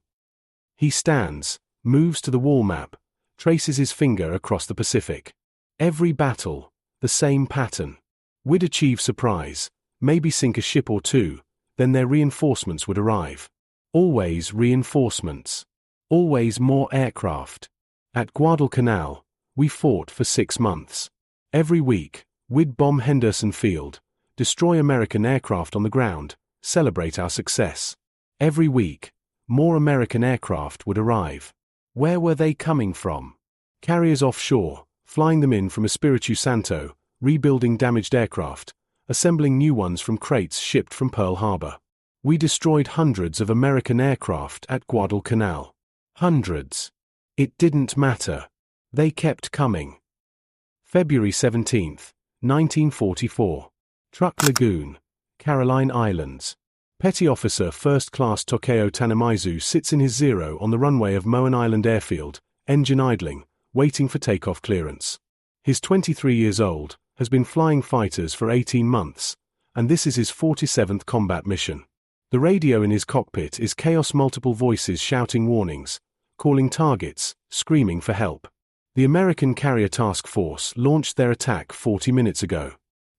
He stands, moves to the wall map, traces his finger across the Pacific. Every battle, the same pattern. We'd achieve surprise, maybe sink a ship or 2, then their reinforcements would arrive. Always reinforcements. Always more aircraft. At Guadalcanal, we fought for 6 months. Every week, we'd bomb Henderson Field, destroy American aircraft on the ground, celebrate our success. Every week, more American aircraft would arrive. Where were they coming from? Carriers offshore, flying them in from Espiritu Santo, rebuilding damaged aircraft, assembling new ones from crates shipped from Pearl Harbor. We destroyed hundreds of American aircraft at Guadalcanal. Hundreds. It didn't matter. They kept coming. February 17, 1944. Truck Lagoon, Caroline Islands. Petty Officer First Class Takeo Tanamizu sits in his Zero on the runway of Moan Island Airfield, engine idling, waiting for takeoff clearance. He's 23 years old, has been flying fighters for 18 months, and this is his 47th combat mission. The radio in his cockpit is chaos, multiple voices shouting warnings, calling targets, screaming for help. The American Carrier Task Force launched their attack 40 minutes ago.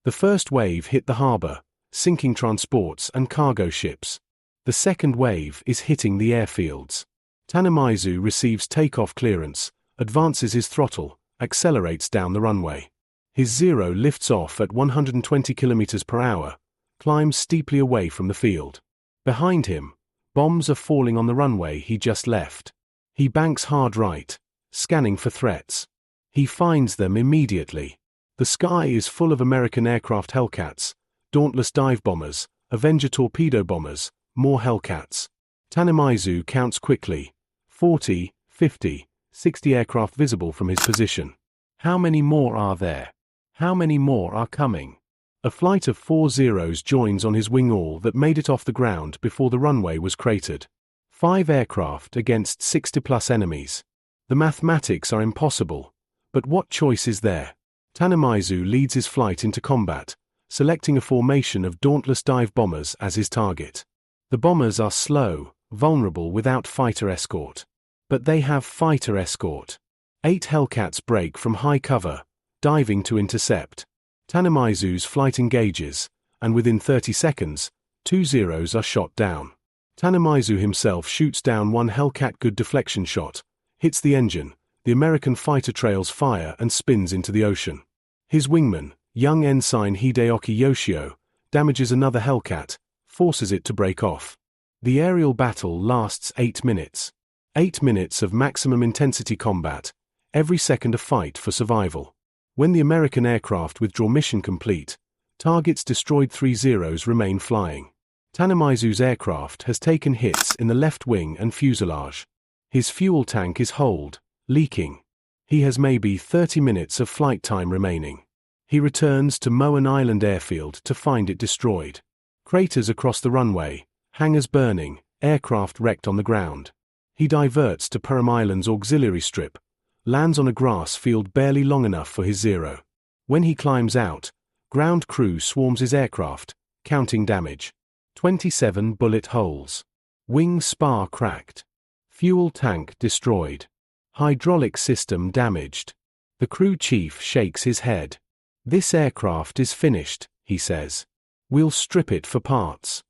The first wave hit the harbor, sinking transports and cargo ships. The second wave is hitting the airfields. Tanamizu receives takeoff clearance, advances his throttle, accelerates down the runway. His Zero lifts off at 120 km per hour, climbs steeply away from the field. Behind him, bombs are falling on the runway he just left. He banks hard right, scanning for threats. He finds them immediately. The sky is full of American aircraft Hellcats, Dauntless dive bombers, Avenger torpedo bombers, more Hellcats. Tanamizu counts quickly. 40, 50, 60 aircraft visible from his position. How many more are there? How many more are coming? A flight of 4 Zeros joins on his wing all that made it off the ground before the runway was cratered. 5 aircraft against 60+ enemies. The mathematics are impossible. But what choice is there? Tanamizu leads his flight into combat, selecting a formation of Dauntless dive bombers as his target. The bombers are slow, vulnerable without fighter escort. But they have fighter escort. 8 Hellcats break from high cover, diving to intercept. Tanamizu's flight engages, and within 30 seconds, 2 Zeros are shot down. Tanamizu himself shoots down one Hellcat good deflection shot, hits the engine, the American fighter trails fire and spins into the ocean. His wingman, young ensign Hideoki Yoshio, damages another Hellcat, forces it to break off. The aerial battle lasts 8 minutes. 8 minutes of maximum intensity combat, every second a fight for survival. When the American aircraft withdraw mission complete, targets destroyed 3 zeros remain flying. Tanamizu's aircraft has taken hits in the left wing and fuselage. His fuel tank is holed, leaking. He has maybe 30 minutes of flight time remaining. He returns to Moan Island airfield to find it destroyed. Craters across the runway, hangars burning, aircraft wrecked on the ground. He diverts to Perim Island's auxiliary strip, lands on a grass field barely long enough for his zero. When he climbs out, ground crew swarms his aircraft, counting damage. 27 bullet holes. Wing spar cracked. Fuel tank destroyed. Hydraulic system damaged. The crew chief shakes his head. "This aircraft is finished," he says. "We'll strip it for parts."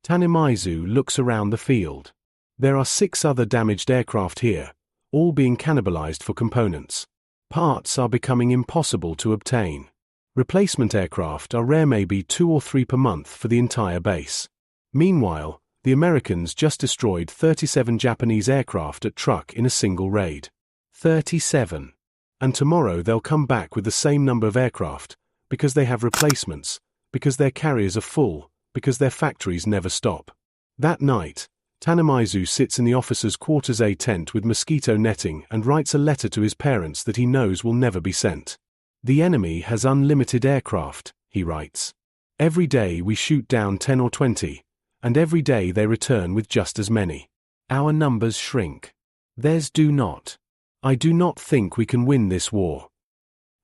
Tanamizu looks around the field. There are 6 other damaged aircraft here, all being cannibalized for components. Parts are becoming impossible to obtain. Replacement aircraft are rare, maybe 2 or 3 per month for the entire base. Meanwhile, the Americans just destroyed 37 Japanese aircraft at truck in a single raid. 37. And tomorrow they'll come back with the same number of aircraft, because they have replacements, because their carriers are full, because their factories never stop. That night, Tanamizu sits in the officer's quarters A tent with mosquito netting and writes a letter to his parents that he knows will never be sent. "The enemy has unlimited aircraft," he writes. "Every day we shoot down 10 or 20, and every day they return with just as many. Our numbers shrink. Theirs do not. I do not think we can win this war."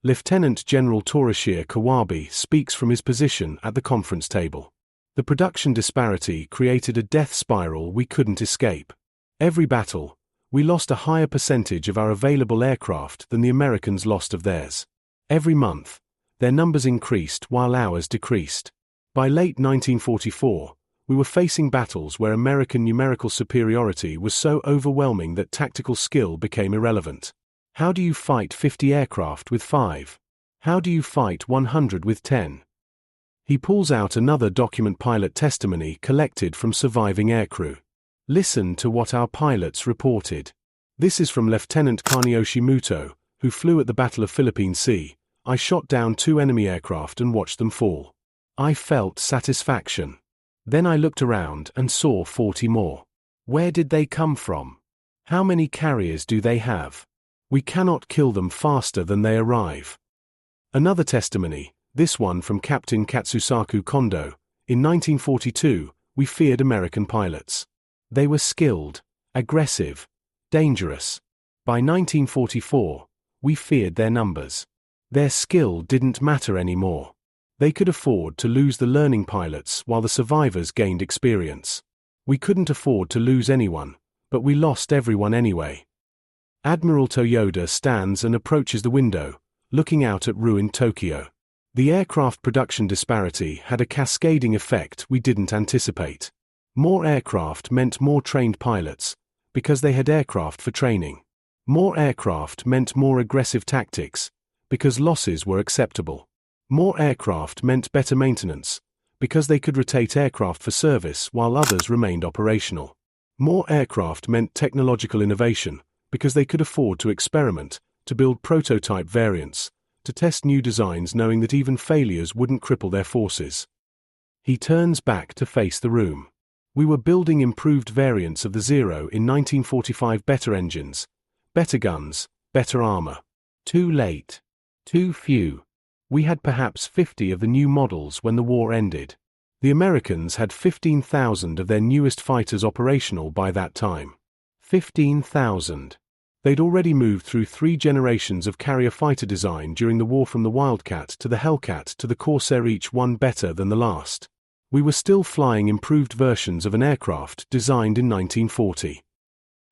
Lieutenant General Torashiro Kawabe speaks from his position at the conference table. The production disparity created a death spiral we couldn't escape. Every battle, we lost a higher percentage of our available aircraft than the Americans lost of theirs. Every month, their numbers increased while ours decreased. By late 1944, we were facing battles where American numerical superiority was so overwhelming that tactical skill became irrelevant. How do you fight 50 aircraft with 5? How do you fight 100 with 10? He pulls out another document pilot testimony collected from surviving aircrew. "Listen to what our pilots reported. This is from Lieutenant Kaneyoshi Muto, who flew at the Battle of Philippine Sea. I shot down 2 enemy aircraft and watched them fall. I felt satisfaction. Then I looked around and saw 40 more. Where did they come from? How many carriers do they have? We cannot kill them faster than they arrive." Another testimony, this one from Captain Katsusaku Kondo. "In 1942, we feared American pilots. They were skilled, aggressive, dangerous. By 1944, we feared their numbers. Their skill didn't matter anymore. They could afford to lose the learning pilots while the survivors gained experience. We couldn't afford to lose anyone, but we lost everyone anyway." Admiral Toyoda stands and approaches the window, looking out at ruined Tokyo. The aircraft production disparity had a cascading effect we didn't anticipate. More aircraft meant more trained pilots, because they had aircraft for training. More aircraft meant more aggressive tactics, because losses were acceptable. More aircraft meant better maintenance, because they could rotate aircraft for service while others remained operational. More aircraft meant technological innovation, because they could afford to experiment, to build prototype variants, to test new designs knowing that even failures wouldn't cripple their forces. He turns back to face the room. "We were building improved variants of the Zero in 1945, better engines, better guns, better armor. Too late. Too few. We had perhaps 50 of the new models when the war ended. The Americans had 15,000 of their newest fighters operational by that time. 15,000. They'd already moved through 3 generations of carrier fighter design during the war, from the Wildcat to the Hellcat to the Corsair, each one better than the last. We were still flying improved versions of an aircraft designed in 1940.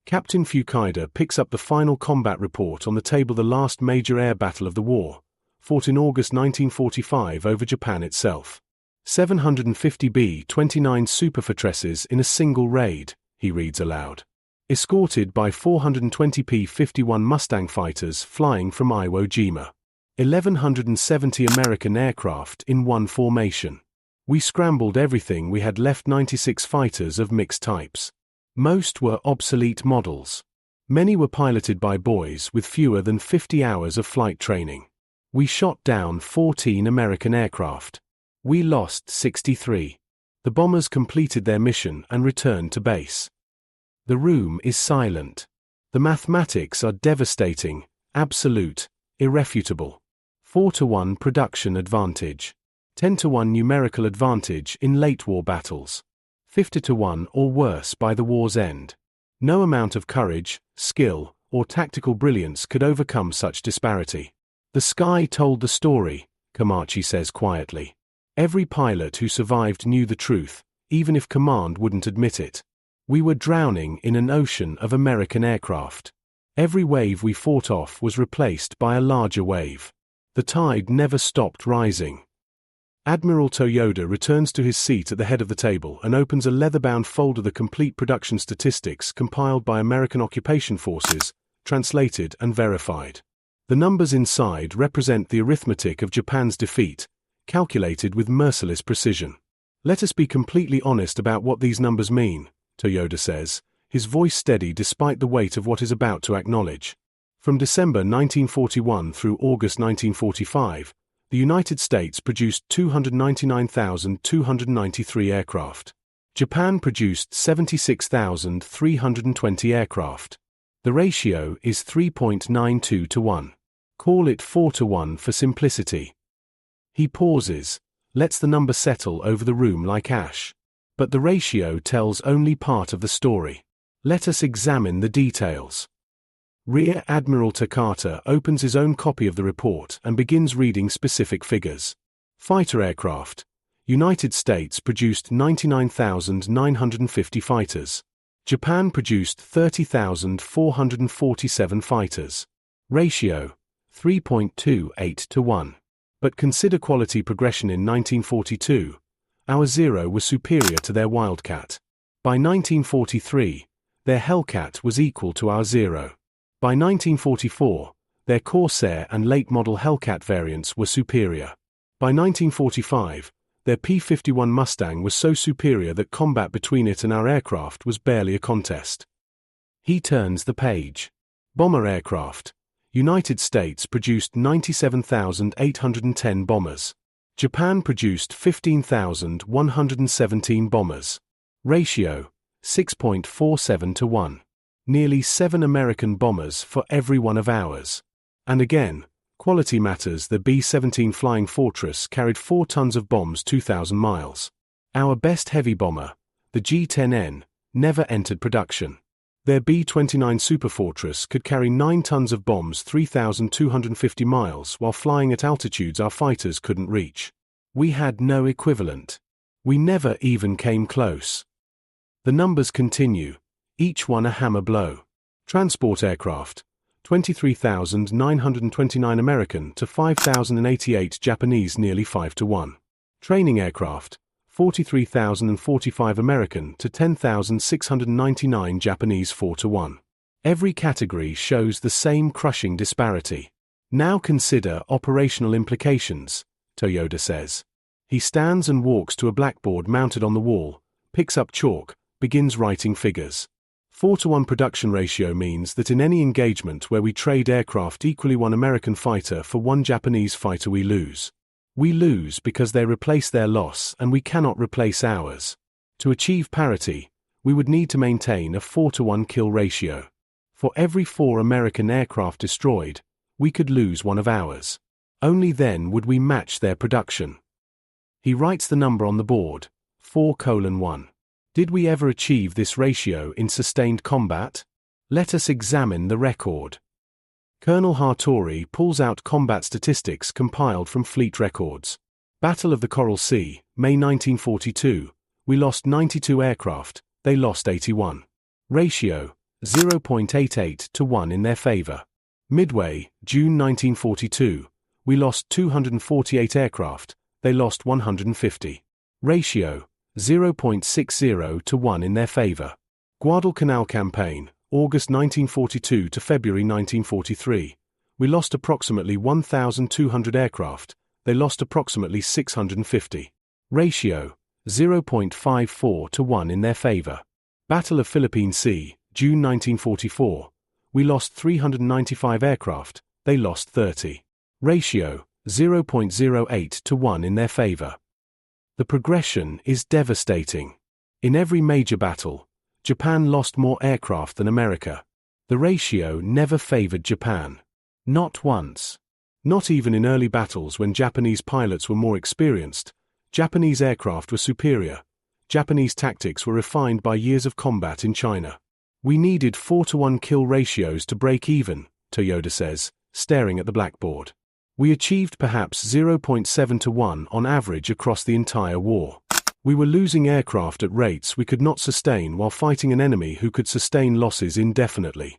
Captain Fuchida picks up the final combat report on the table. The last major air battle of the war, fought in August 1945 over Japan itself. 750 B-29 superfortresses in a single raid, he reads aloud. Escorted by 420 P-51 Mustang fighters flying from Iwo Jima. 1,170 American aircraft in one formation. We scrambled everything we had left. 96 fighters of mixed types. Most were obsolete models. Many were piloted by boys with fewer than 50 hours of flight training. We shot down 14 American aircraft. We lost 63. The bombers completed their mission and returned to base. The room is silent. The mathematics are devastating, absolute, irrefutable. 4-to-1 production advantage. 10-to-1 numerical advantage in late war battles. 50-to-1 or worse by the war's end. No amount of courage, skill, or tactical brilliance could overcome such disparity. The sky told the story, Komachi says quietly. Every pilot who survived knew the truth, even if command wouldn't admit it. We were drowning in an ocean of American aircraft. Every wave we fought off was replaced by a larger wave. The tide never stopped rising. Admiral Toyoda returns to his seat at the head of the table and opens a leather-bound folder of the complete production statistics compiled by American occupation forces, translated and verified. The numbers inside represent the arithmetic of Japan's defeat, calculated with merciless precision. Let us be completely honest about what these numbers mean, Toyoda says, his voice steady despite the weight of what is about to acknowledge. From December 1941 through August 1945, the United States produced 299,293 aircraft. Japan produced 76,320 aircraft. The ratio is 3.92 to 1. Call it 4 to 1 for simplicity. He pauses, lets the number settle over the room like ash. But the ratio tells only part of the story. Let us examine the details. Rear Admiral Takata opens his own copy of the report and begins reading specific figures. Fighter aircraft. United States produced 99,950 fighters. Japan produced 30,447 fighters. Ratio, 3.28 to 1. But consider quality progression. In 1942, our Zero was superior to their Wildcat. By 1943, their Hellcat was equal to our Zero. By 1944, their Corsair and late-model Hellcat variants were superior. By 1945, their P-51 Mustang was so superior that combat between it and our aircraft was barely a contest. He turns the page. Bomber aircraft. United States produced 97,810 bombers. Japan produced 15,117 bombers. Ratio, 6.47 to 1. Nearly 7 American bombers for every one of ours. And again, quality matters. The B-17 Flying Fortress carried 4 tons of bombs 2,000 miles. Our best heavy bomber, the G-10N, never entered production. Their B-29 Superfortress could carry 9 tons of bombs 3,250 miles while flying at altitudes our fighters couldn't reach. We had no equivalent. We never even came close. The numbers continue. Each one a hammer blow. Transport aircraft, 23,929 American to 5,088 Japanese, nearly 5 to 1. Training aircraft, 43,045 American to 10,699 Japanese, 4 to 1. Every category shows the same crushing disparity. Now consider operational implications, Toyoda says. He stands and walks to a blackboard mounted on the wall, picks up chalk, begins writing figures. 4 to 1 production ratio means that in any engagement where we trade aircraft equally, 1 American fighter for 1 Japanese fighter, we lose. We lose because they replace their loss and we cannot replace ours. To achieve parity, we would need to maintain a 4 to 1 kill ratio. For every 4 American aircraft destroyed, we could lose 1 of ours. Only then would we match their production. He writes the number on the board, 4:1. Did we ever achieve this ratio in sustained combat? Let us examine the record. Colonel Hattori pulls out combat statistics compiled from fleet records. Battle of the Coral Sea, May 1942. We lost 92 aircraft, they lost 81. Ratio, 0.88 to 1 in their favor. Midway, June 1942. We lost 248 aircraft, they lost 150. Ratio, 0.60 to 1 in their favor. Guadalcanal Campaign, August 1942 to February 1943. We lost approximately 1,200 aircraft, they lost approximately 650. Ratio, 0.54 to 1 in their favor. Battle of Philippine Sea, June 1944. We lost 395 aircraft, they lost 30. Ratio, 0.08 to 1 in their favor. The progression is devastating. In every major battle, Japan lost more aircraft than America. The ratio never favored Japan. Not once. Not even in early battles when Japanese pilots were more experienced, Japanese aircraft were superior. Japanese tactics were refined by years of combat in China. We needed 4-to-1 kill ratios to break even, Toyoda says, staring at the blackboard. We achieved perhaps 0.7 to 1 on average across the entire war. We were losing aircraft at rates we could not sustain while fighting an enemy who could sustain losses indefinitely.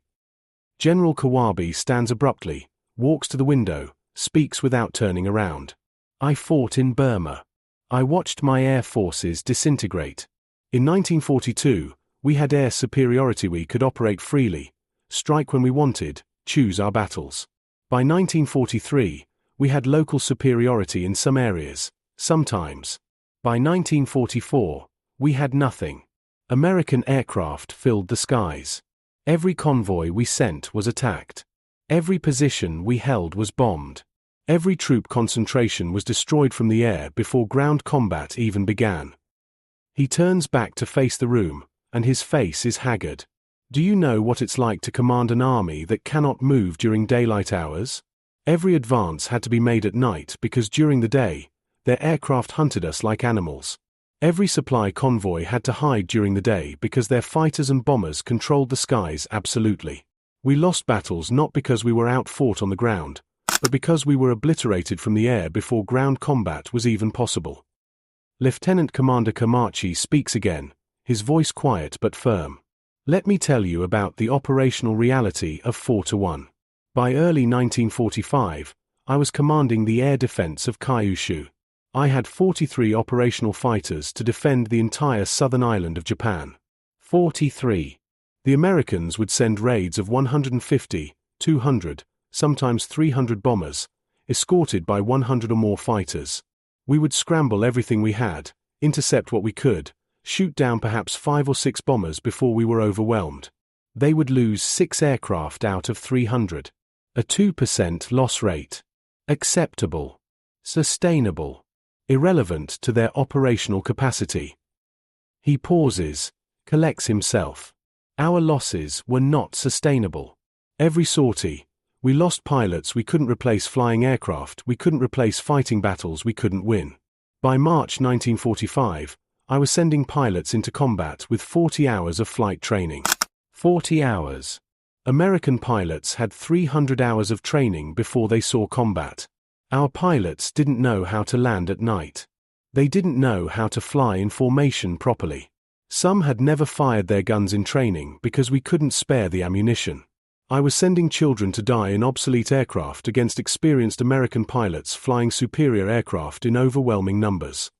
General Kawabe stands abruptly, walks to the window, speaks without turning around. I fought in Burma. I watched my air forces disintegrate. In 1942, we had air superiority. We could operate freely, strike when we wanted, choose our battles. By 1943, we had local superiority in some areas, sometimes. By 1944, we had nothing. American aircraft filled the skies. Every convoy we sent was attacked. Every position we held was bombed. Every troop concentration was destroyed from the air before ground combat even began. He turns back to face the room, and his face is haggard. Do you know what it's like to command an army that cannot move during daylight hours? Every advance had to be made at night because during the day, their aircraft hunted us like animals. Every supply convoy had to hide during the day because their fighters and bombers controlled the skies absolutely. We lost battles not because we were outfought on the ground, but because we were obliterated from the air before ground combat was even possible. Lieutenant Commander Kamachi speaks again, his voice quiet but firm. Let me tell you about the operational reality of 4-to-1. By early 1945, I was commanding the air defense of Kyushu. I had 43 operational fighters to defend the entire southern island of Japan. 43. The Americans would send raids of 150, 200, sometimes 300 bombers, escorted by 100 or more fighters. We would scramble everything we had, intercept what we could, shoot down perhaps 5 or 6 bombers before we were overwhelmed. They would lose 6 aircraft out of 300. A 2% loss rate. Acceptable. Sustainable. Irrelevant to their operational capacity. He pauses, collects himself. Our losses were not sustainable. Every sortie, we lost pilots we couldn't replace, flying aircraft we couldn't replace, fighting battles we couldn't win. By March 1945, I was sending pilots into combat with 40 hours of flight training. 40 hours. American pilots had 300 hours of training before they saw combat. Our pilots didn't know how to land at night. They didn't know how to fly in formation properly. Some had never fired their guns in training because we couldn't spare the ammunition. I was sending children to die in obsolete aircraft against experienced American pilots flying superior aircraft in overwhelming numbers.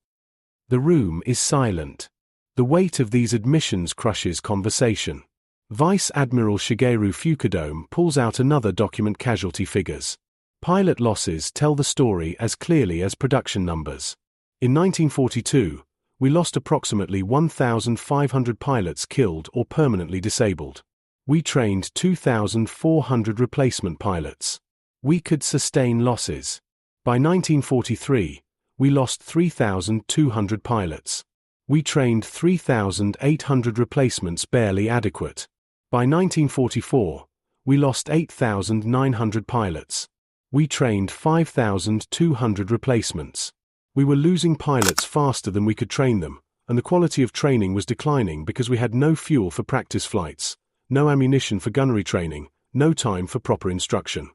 The room is silent. The weight of these admissions crushes conversation. Vice Admiral Shigeru Fukuda pulls out another document: casualty figures. Pilot losses tell the story as clearly as production numbers. In 1942, we lost approximately 1,500 pilots killed or permanently disabled. We trained 2,400 replacement pilots. We could sustain losses. By 1943, we lost 3,200 pilots. We trained 3,800 replacements, barely adequate. By 1944, we lost 8,900 pilots. We trained 5,200 replacements. We were losing pilots faster than we could train them, and the quality of training was declining because we had no fuel for practice flights, no ammunition for gunnery training, no time for proper instruction.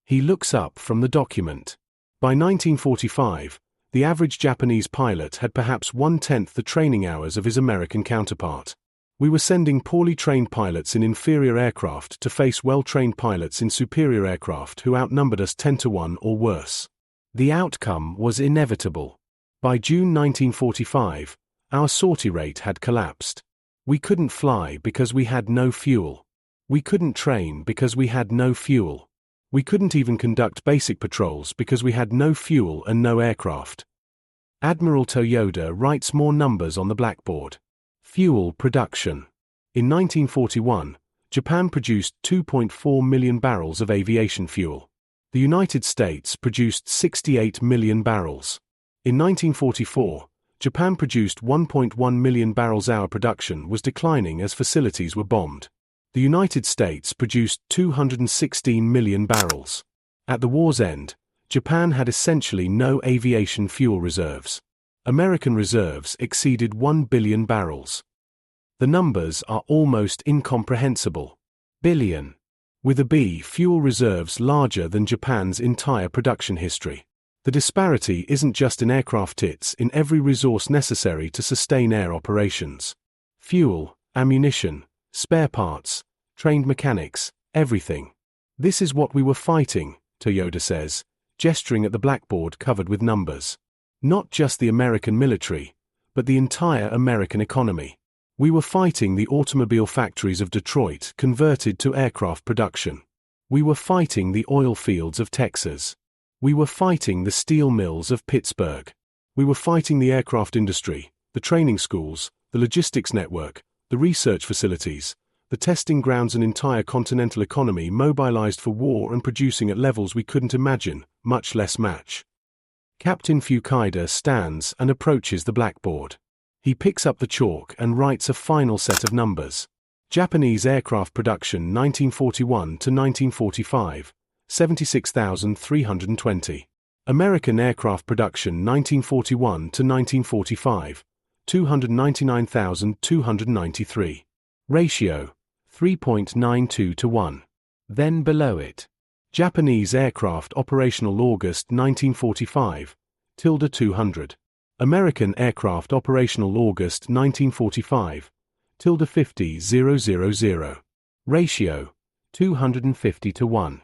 He looks up from the document. By 1945, the average Japanese pilot had perhaps 1/10 the training hours of his American counterpart. We were sending poorly trained pilots in inferior aircraft to face well-trained pilots in superior aircraft who outnumbered us 10-to-1 or worse. The outcome was inevitable. By June 1945, our sortie rate had collapsed. We couldn't fly because we had no fuel. We couldn't train because we had no fuel. We couldn't even conduct basic patrols because we had no fuel and no aircraft. Admiral Toyoda writes more numbers on the blackboard. Fuel production. In 1941, Japan produced 2.4 million barrels of aviation fuel. The United States produced 68 million barrels. In 1944, Japan produced 1.1 million barrels. Our production was declining as facilities were bombed. The United States produced 216 million barrels. At the war's end, Japan had essentially no aviation fuel reserves. American reserves exceeded 1 billion barrels. The numbers are almost incomprehensible. Billion. With a B, fuel reserves larger than Japan's entire production history. The disparity isn't just in aircraft, it's in every resource necessary to sustain air operations. Fuel, ammunition, spare parts, trained mechanics, everything. This is what we were fighting, Toyoda says, gesturing at the blackboard covered with numbers. Not just the American military, but the entire American economy. We were fighting the automobile factories of Detroit converted to aircraft production. We were fighting the oil fields of Texas. We were fighting the steel mills of Pittsburgh. We were fighting the aircraft industry, the training schools, the logistics network, the research facilities, the testing grounds, an entire continental economy mobilized for war and producing at levels we couldn't imagine, much less match. Captain Fuchida stands and approaches the blackboard. He picks up the chalk and writes a final set of numbers. Japanese aircraft production 1941 to 1945, 76,320. American aircraft production 1941 to 1945, 299,293. Ratio, 3.92 to 1. Then below it. Japanese aircraft operational August 1945, 200. American aircraft operational August 1945, 50,000. Ratio, 250 to 1.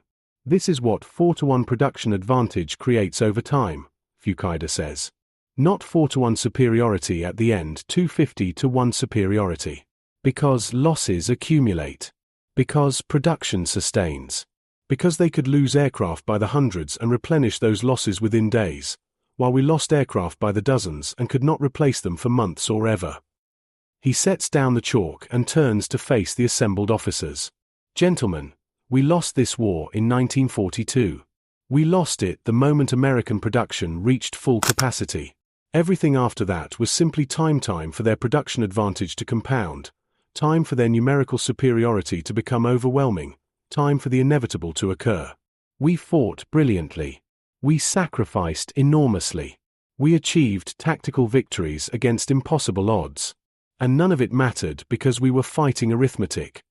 This is what 4-to-1 production advantage creates over time, Fuchida says. Not 4-to-1 superiority at the end, 250 to 1 superiority. Because losses accumulate. Because production sustains. Because they could lose aircraft by the hundreds and replenish those losses within days, while we lost aircraft by the dozens and could not replace them for months or ever. He sets down the chalk and turns to face the assembled officers. Gentlemen, we lost this war in 1942. We lost it the moment American production reached full capacity. Everything after that was simply time for their production advantage to compound, time for their numerical superiority to become overwhelming, time for the inevitable to occur. We fought brilliantly. We sacrificed enormously. We achieved tactical victories against impossible odds. And none of it mattered because we were fighting arithmetic.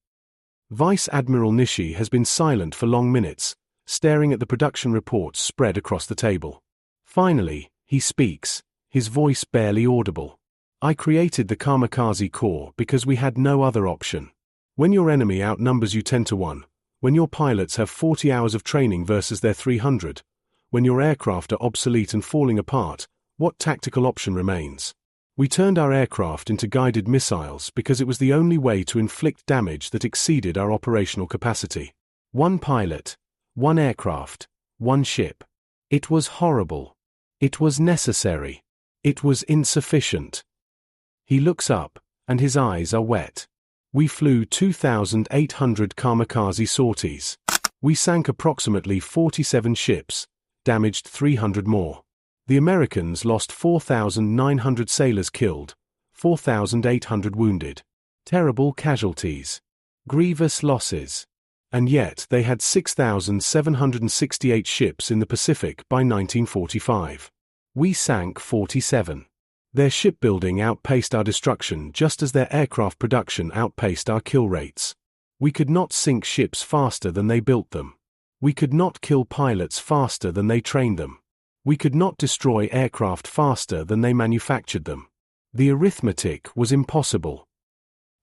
Vice Admiral Nishi has been silent for long minutes, staring at the production reports spread across the table. Finally, he speaks, his voice barely audible. I created the kamikaze corps because we had no other option. When your enemy outnumbers you 10 to 1, when your pilots have 40 hours of training versus their 300, when your aircraft are obsolete and falling apart, what tactical option remains? We turned our aircraft into guided missiles because it was the only way to inflict damage that exceeded our operational capacity. One pilot, one aircraft, one ship. It was horrible. It was necessary. It was insufficient. He looks up, and his eyes are wet. We flew 2,800 kamikaze sorties. We sank approximately 47 ships, damaged 300 more. The Americans lost 4,900 sailors killed, 4,800 wounded. Terrible casualties. Grievous losses. And yet they had 6,768 ships in the Pacific by 1945. We sank 47. Their shipbuilding outpaced our destruction just as their aircraft production outpaced our kill rates. We could not sink ships faster than they built them. We could not kill pilots faster than they trained them. We could not destroy aircraft faster than they manufactured them. The arithmetic was impossible.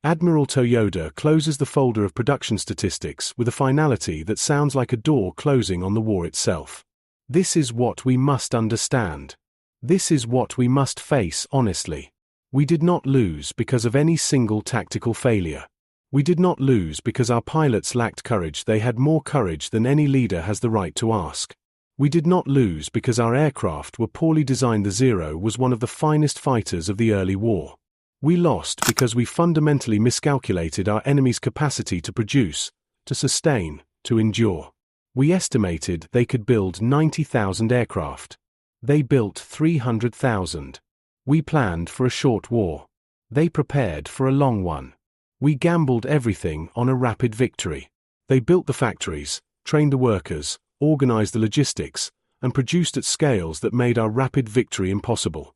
Admiral Toyoda closes the folder of production statistics with a finality that sounds like a door closing on the war itself. This is what we must understand. This is what we must face honestly. We did not lose because of any single tactical failure. We did not lose because our pilots lacked courage. They had more courage than any leader has the right to ask. We did not lose because our aircraft were poorly designed. The Zero was one of the finest fighters of the early war. We lost because we fundamentally miscalculated our enemy's capacity to produce, to sustain, to endure. We estimated they could build 90,000 aircraft. They built 300,000. We planned for a short war. They prepared for a long one. We gambled everything on a rapid victory. They built the factories, trained the workers, organized the logistics, and produced at scales that made our rapid victory impossible.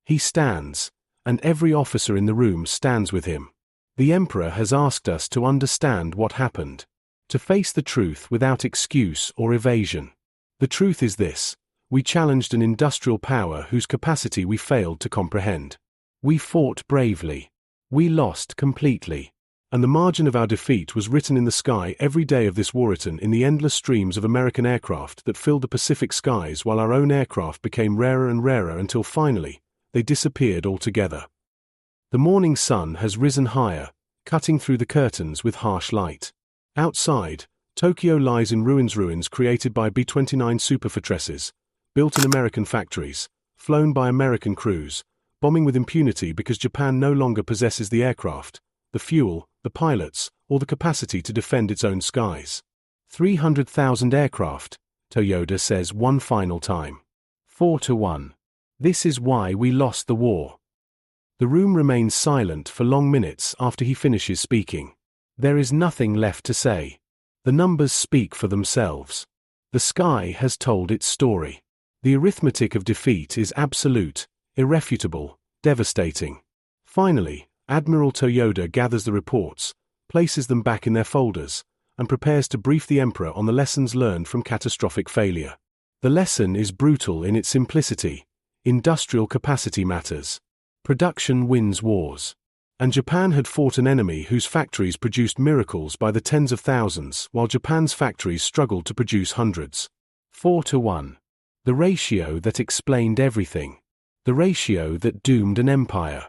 He stands, and every officer in the room stands with him. The Emperor has asked us to understand what happened, to face the truth without excuse or evasion. The truth is this: we challenged an industrial power whose capacity we failed to comprehend. We fought bravely. We lost completely. And the margin of our defeat was written in the sky every day of this war, written in the endless streams of American aircraft that filled the Pacific skies, while our own aircraft became rarer and rarer until finally, they disappeared altogether. The morning sun has risen higher, cutting through the curtains with harsh light. Outside, Tokyo lies in ruins created by B-29 superfortresses, built in American factories, flown by American crews, bombing with impunity because Japan no longer possesses the aircraft, the fuel, the pilots, or the capacity to defend its own skies. 300,000 aircraft, Toyoda says one final time. 4-1. This is why we lost the war. The room remains silent for long minutes after he finishes speaking. There is nothing left to say. The numbers speak for themselves. The sky has told its story. The arithmetic of defeat is absolute, irrefutable, devastating. Finally, Admiral Toyoda gathers the reports, places them back in their folders, and prepares to brief the Emperor on the lessons learned from catastrophic failure. The lesson is brutal in its simplicity. Industrial capacity matters. Production wins wars. And Japan had fought an enemy whose factories produced miracles by the tens of thousands, while Japan's factories struggled to produce hundreds. 4-1. The ratio that explained everything. The ratio that doomed an empire.